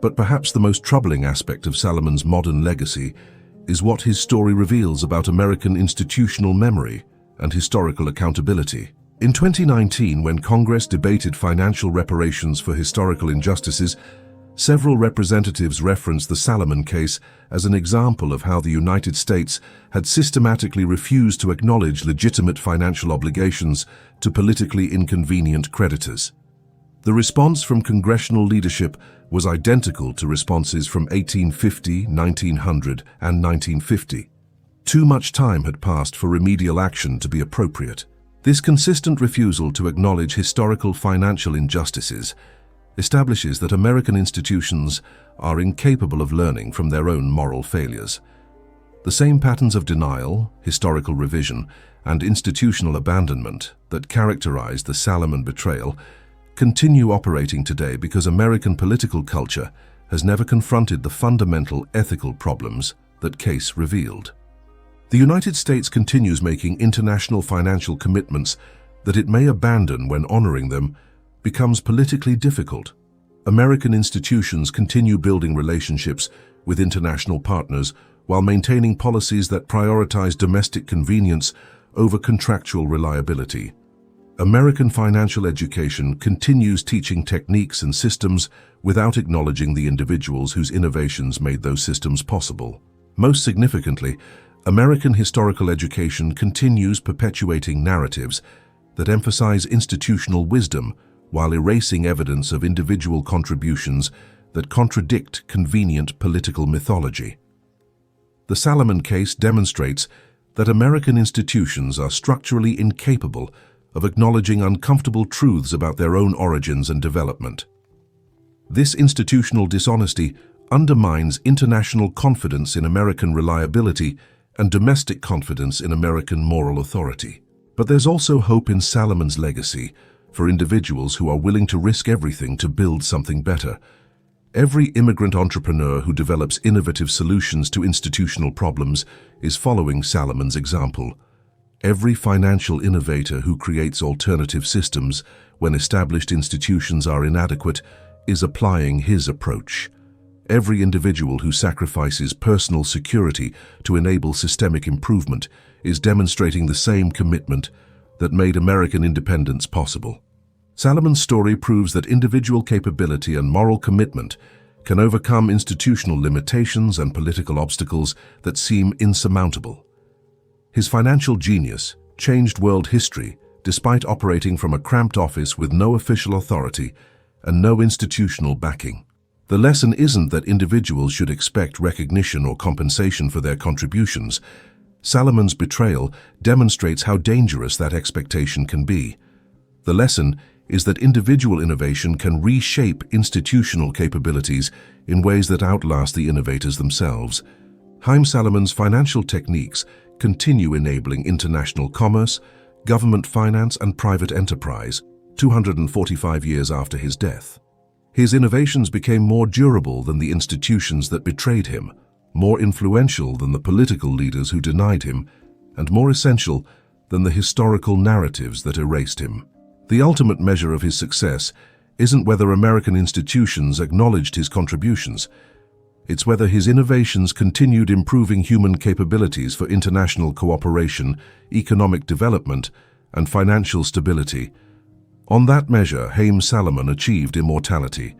But perhaps the most troubling aspect of Salomon's modern legacy is what his story reveals about American institutional memory and historical accountability. In 2019, when Congress debated financial reparations for historical injustices, several representatives referenced the Salomon case as an example of how the United States had systematically refused to acknowledge legitimate financial obligations to politically inconvenient creditors. The response from congressional leadership was identical to responses from 1850, 1900, and 1950. Too much time had passed for remedial action to be appropriate. This consistent refusal to acknowledge historical financial injustices establishes that American institutions are incapable of learning from their own moral failures. The same patterns of denial, historical revision, and institutional abandonment that characterized the Salomon betrayal continue operating today because American political culture has never confronted the fundamental ethical problems that case revealed. The United States continues making international financial commitments that it may abandon when honoring them becomes politically difficult. American institutions continue building relationships with international partners while maintaining policies that prioritize domestic convenience over contractual reliability. American financial education continues teaching techniques and systems without acknowledging the individuals whose innovations made those systems possible. Most significantly, American historical education continues perpetuating narratives that emphasize institutional wisdom while erasing evidence of individual contributions that contradict convenient political mythology. The Salomon case demonstrates that American institutions are structurally incapable of acknowledging uncomfortable truths about their own origins and development. This institutional dishonesty undermines international confidence in American reliability and domestic confidence in American moral authority. But there's also hope in Salomon's legacy for individuals who are willing to risk everything to build something better. Every immigrant entrepreneur who develops innovative solutions to institutional problems is following Salomon's example. Every financial innovator who creates alternative systems when established institutions are inadequate is applying his approach. Every individual who sacrifices personal security to enable systemic improvement is demonstrating the same commitment that made American independence possible. Salomon's story proves that individual capability and moral commitment can overcome institutional limitations and political obstacles that seem insurmountable. His financial genius changed world history despite operating from a cramped office with no official authority and no institutional backing. The lesson isn't that individuals should expect recognition or compensation for their contributions. Salomon's betrayal demonstrates how dangerous that expectation can be. The lesson is that individual innovation can reshape institutional capabilities in ways that outlast the innovators themselves. Haym Salomon's financial techniques continue enabling international commerce, government finance, and private enterprise 245 years after his death. His innovations became more durable than the institutions that betrayed him, more influential than the political leaders who denied him, and more essential than the historical narratives that erased him. The ultimate measure of his success isn't whether American institutions acknowledged his contributions. It's whether his innovations continued improving human capabilities for international cooperation, economic development, and financial stability. On that measure, Haym Salomon achieved immortality.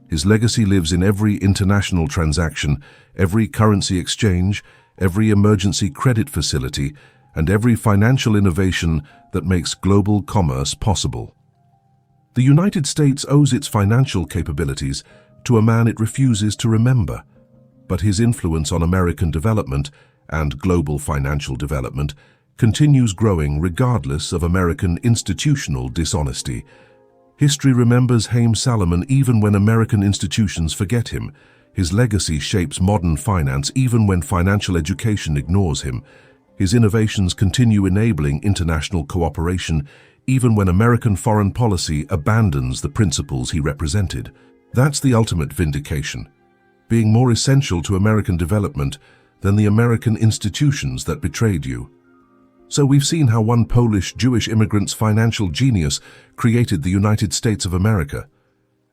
His legacy lives in every international transaction, every currency exchange, every emergency credit facility, and every financial innovation that makes global commerce possible. The United States owes its financial capabilities to a man it refuses to remember, but his influence on American development and global financial development continues growing regardless of American institutional dishonesty. History remembers Haym Salomon even when American institutions forget him. His legacy shapes modern finance even when financial education ignores him. His innovations continue enabling international cooperation even when American foreign policy abandons the principles he represented. That's the ultimate vindication, being more essential to American development than the American institutions that betrayed you. So we've seen how one Polish Jewish immigrant's financial genius created the United States of America,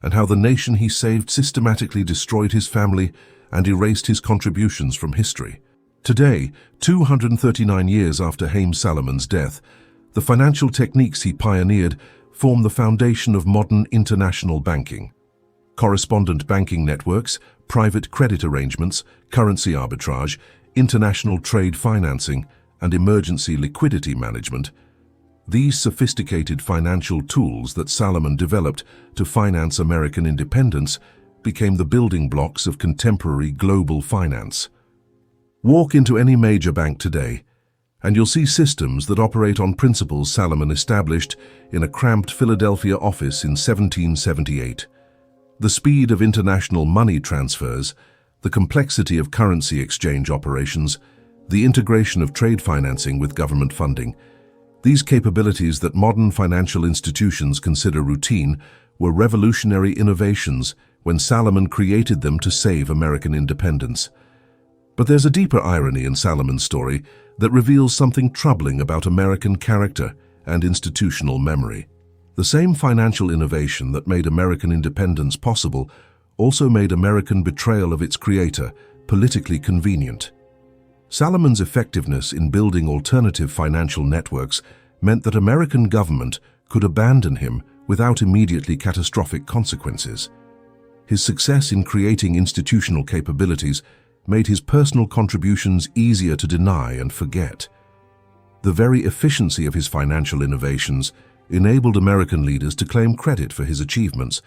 and how the nation he saved systematically destroyed his family and erased his contributions from history. Today, 239 years after Haym Salomon's death, the financial techniques he pioneered form the foundation of modern international banking. Correspondent banking networks, private credit arrangements, currency arbitrage, international trade financing, and emergency liquidity management. These sophisticated financial tools that Salomon developed to finance American independence became the building blocks of contemporary global finance. Walk into any major bank today, and you'll see systems that operate on principles Salomon established in a cramped Philadelphia office in 1778. The speed of international money transfers, the complexity of currency exchange operations, the integration of trade financing with government funding. These capabilities that modern financial institutions consider routine were revolutionary innovations when Salomon created them to save American independence. But there's a deeper irony in Salomon's story that reveals something troubling about American character and institutional memory. The same financial innovation that made American independence possible also made American betrayal of its creator politically convenient. Salomon's effectiveness in building alternative financial networks meant that American government could abandon him without immediately catastrophic consequences. His success in creating institutional capabilities made his personal contributions easier to deny and forget. The very efficiency of his financial innovations enabled American leaders to claim credit for his achievements,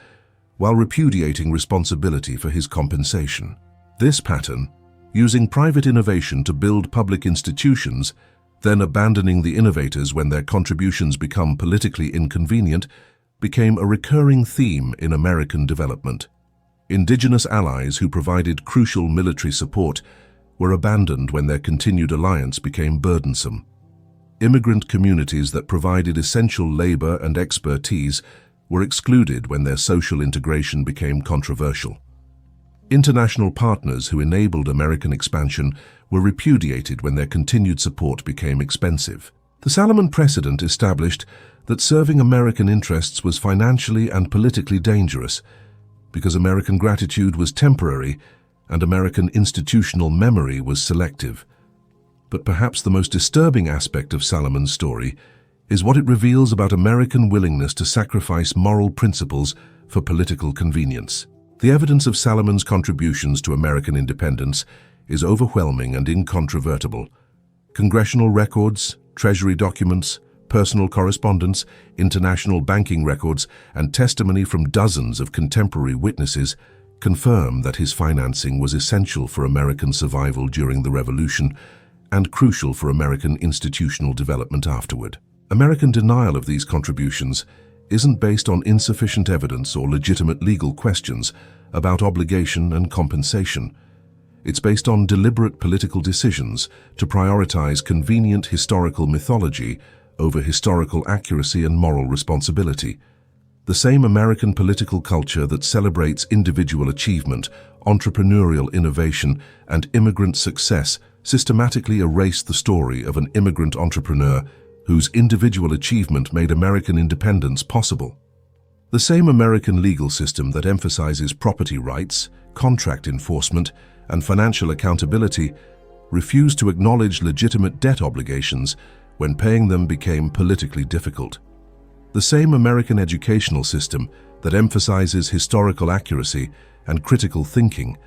while repudiating responsibility for his compensation. This pattern, using private innovation to build public institutions, then abandoning the innovators when their contributions become politically inconvenient, became a recurring theme in American development. Indigenous allies who provided crucial military support were abandoned when their continued alliance became burdensome. Immigrant communities that provided essential labor and expertise were excluded when their social integration became controversial. International partners who enabled American expansion were repudiated when their continued support became expensive. The Salomon precedent established that serving American interests was financially and politically dangerous because American gratitude was temporary and American institutional memory was selective. But perhaps the most disturbing aspect of Salomon's story is what it reveals about American willingness to sacrifice moral principles for political convenience. The evidence of Salomon's contributions to American independence is overwhelming and incontrovertible. Congressional records, Treasury documents, personal correspondence, international banking records, and testimony from dozens of contemporary witnesses confirm that his financing was essential for American survival during the Revolution and crucial for American institutional development afterward. American denial of these contributions isn't based on insufficient evidence or legitimate legal questions about obligation and compensation. It's based on deliberate political decisions to prioritize convenient historical mythology over historical accuracy and moral responsibility. The same American political culture that celebrates individual achievement, entrepreneurial innovation, and immigrant success systematically erased the story of an immigrant entrepreneur whose individual achievement made American independence possible. The same American legal system that emphasizes property rights, contract enforcement, and financial accountability refused to acknowledge legitimate debt obligations when paying them became politically difficult. The same American educational system that emphasizes historical accuracy and critical thinking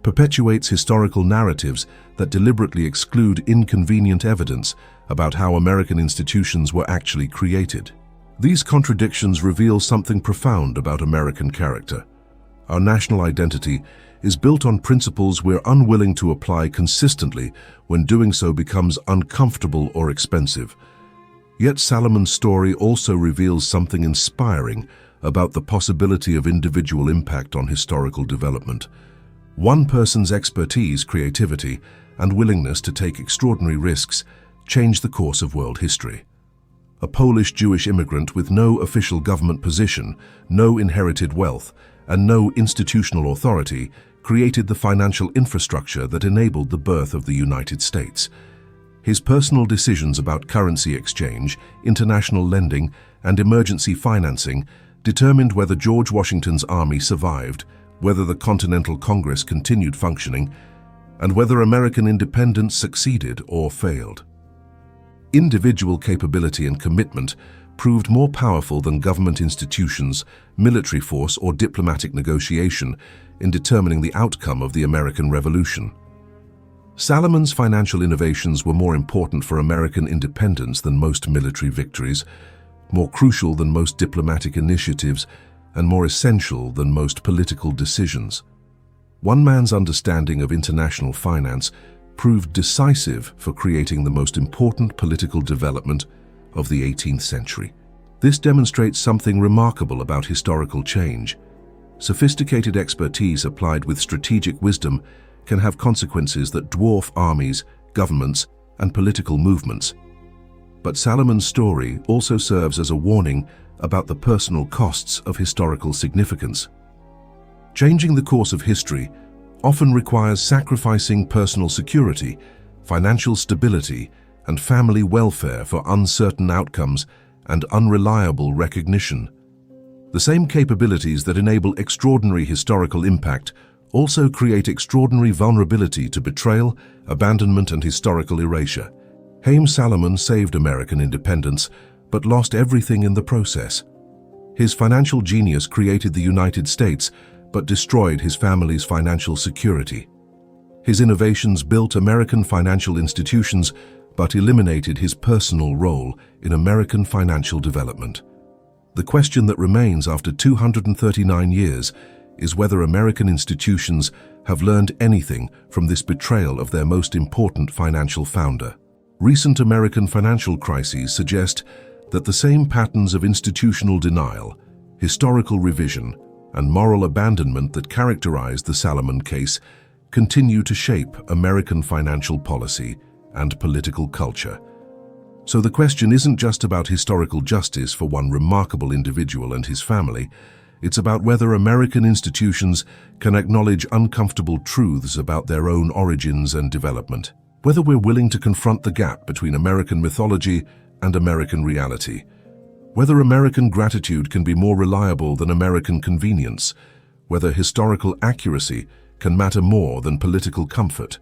perpetuates historical narratives that deliberately exclude inconvenient evidence about how American institutions were actually created. These contradictions reveal something profound about American character. Our national identity is built on principles we're unwilling to apply consistently when doing so becomes uncomfortable or expensive. Yet Salomon's story also reveals something inspiring about the possibility of individual impact on historical development. One person's expertise, creativity, and willingness to take extraordinary risks changed the course of world history. A Polish Jewish immigrant with no official government position, no inherited wealth, and no institutional authority created the financial infrastructure that enabled the birth of the United States. His personal decisions about currency exchange, international lending, and emergency financing determined whether George Washington's army survived, whether the Continental Congress continued functioning, and whether American independence succeeded or failed. Individual capability and commitment proved more powerful than government institutions, military force, or diplomatic negotiation in determining the outcome of the American Revolution. Salomon's financial innovations were more important for American independence than most military victories, more crucial than most diplomatic initiatives, and more essential than most political decisions. One man's understanding of international finance proved decisive for creating the most important political development of the 18th century. This demonstrates something remarkable about historical change. Sophisticated expertise applied with strategic wisdom can have consequences that dwarf armies, governments, and political movements. But Salomon's story also serves as a warning about the personal costs of historical significance. Changing the course of history often requires sacrificing personal security, financial stability, and family welfare for uncertain outcomes and unreliable recognition. The same capabilities that enable extraordinary historical impact also create extraordinary vulnerability to betrayal, abandonment, and historical erasure. Haym Salomon saved American independence, but lost everything in the process. His financial genius created the United States, but destroyed his family's financial security. His innovations built American financial institutions, but eliminated his personal role in American financial development. The question that remains after 239 years is whether American institutions have learned anything from this betrayal of their most important financial founder. Recent American financial crises suggest that the same patterns of institutional denial, historical revision, and moral abandonment that characterized the Salomon case continue to shape American financial policy and political culture. So the question isn't just about historical justice for one remarkable individual and his family. It's about whether American institutions can acknowledge uncomfortable truths about their own origins and development. Whether we're willing to confront the gap between American mythology and American reality. Whether American gratitude can be more reliable than American convenience. Whether historical accuracy can matter more than political comfort.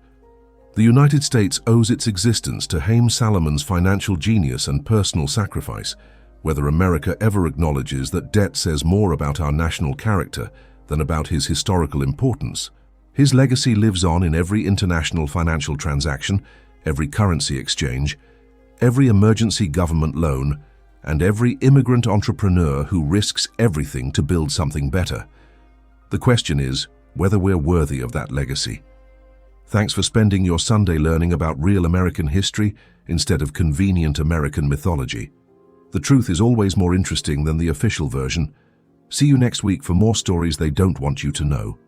The United States owes its existence to Haym Salomon's financial genius and personal sacrifice. Whether America ever acknowledges that debt says more about our national character than about his historical importance. His legacy lives on in every international financial transaction, every currency exchange, every emergency government loan, and every immigrant entrepreneur who risks everything to build something better. The question is whether we're worthy of that legacy. Thanks for spending your Sunday learning about real American history instead of convenient American mythology. The truth is always more interesting than the official version. See you next week for more stories they don't want you to know.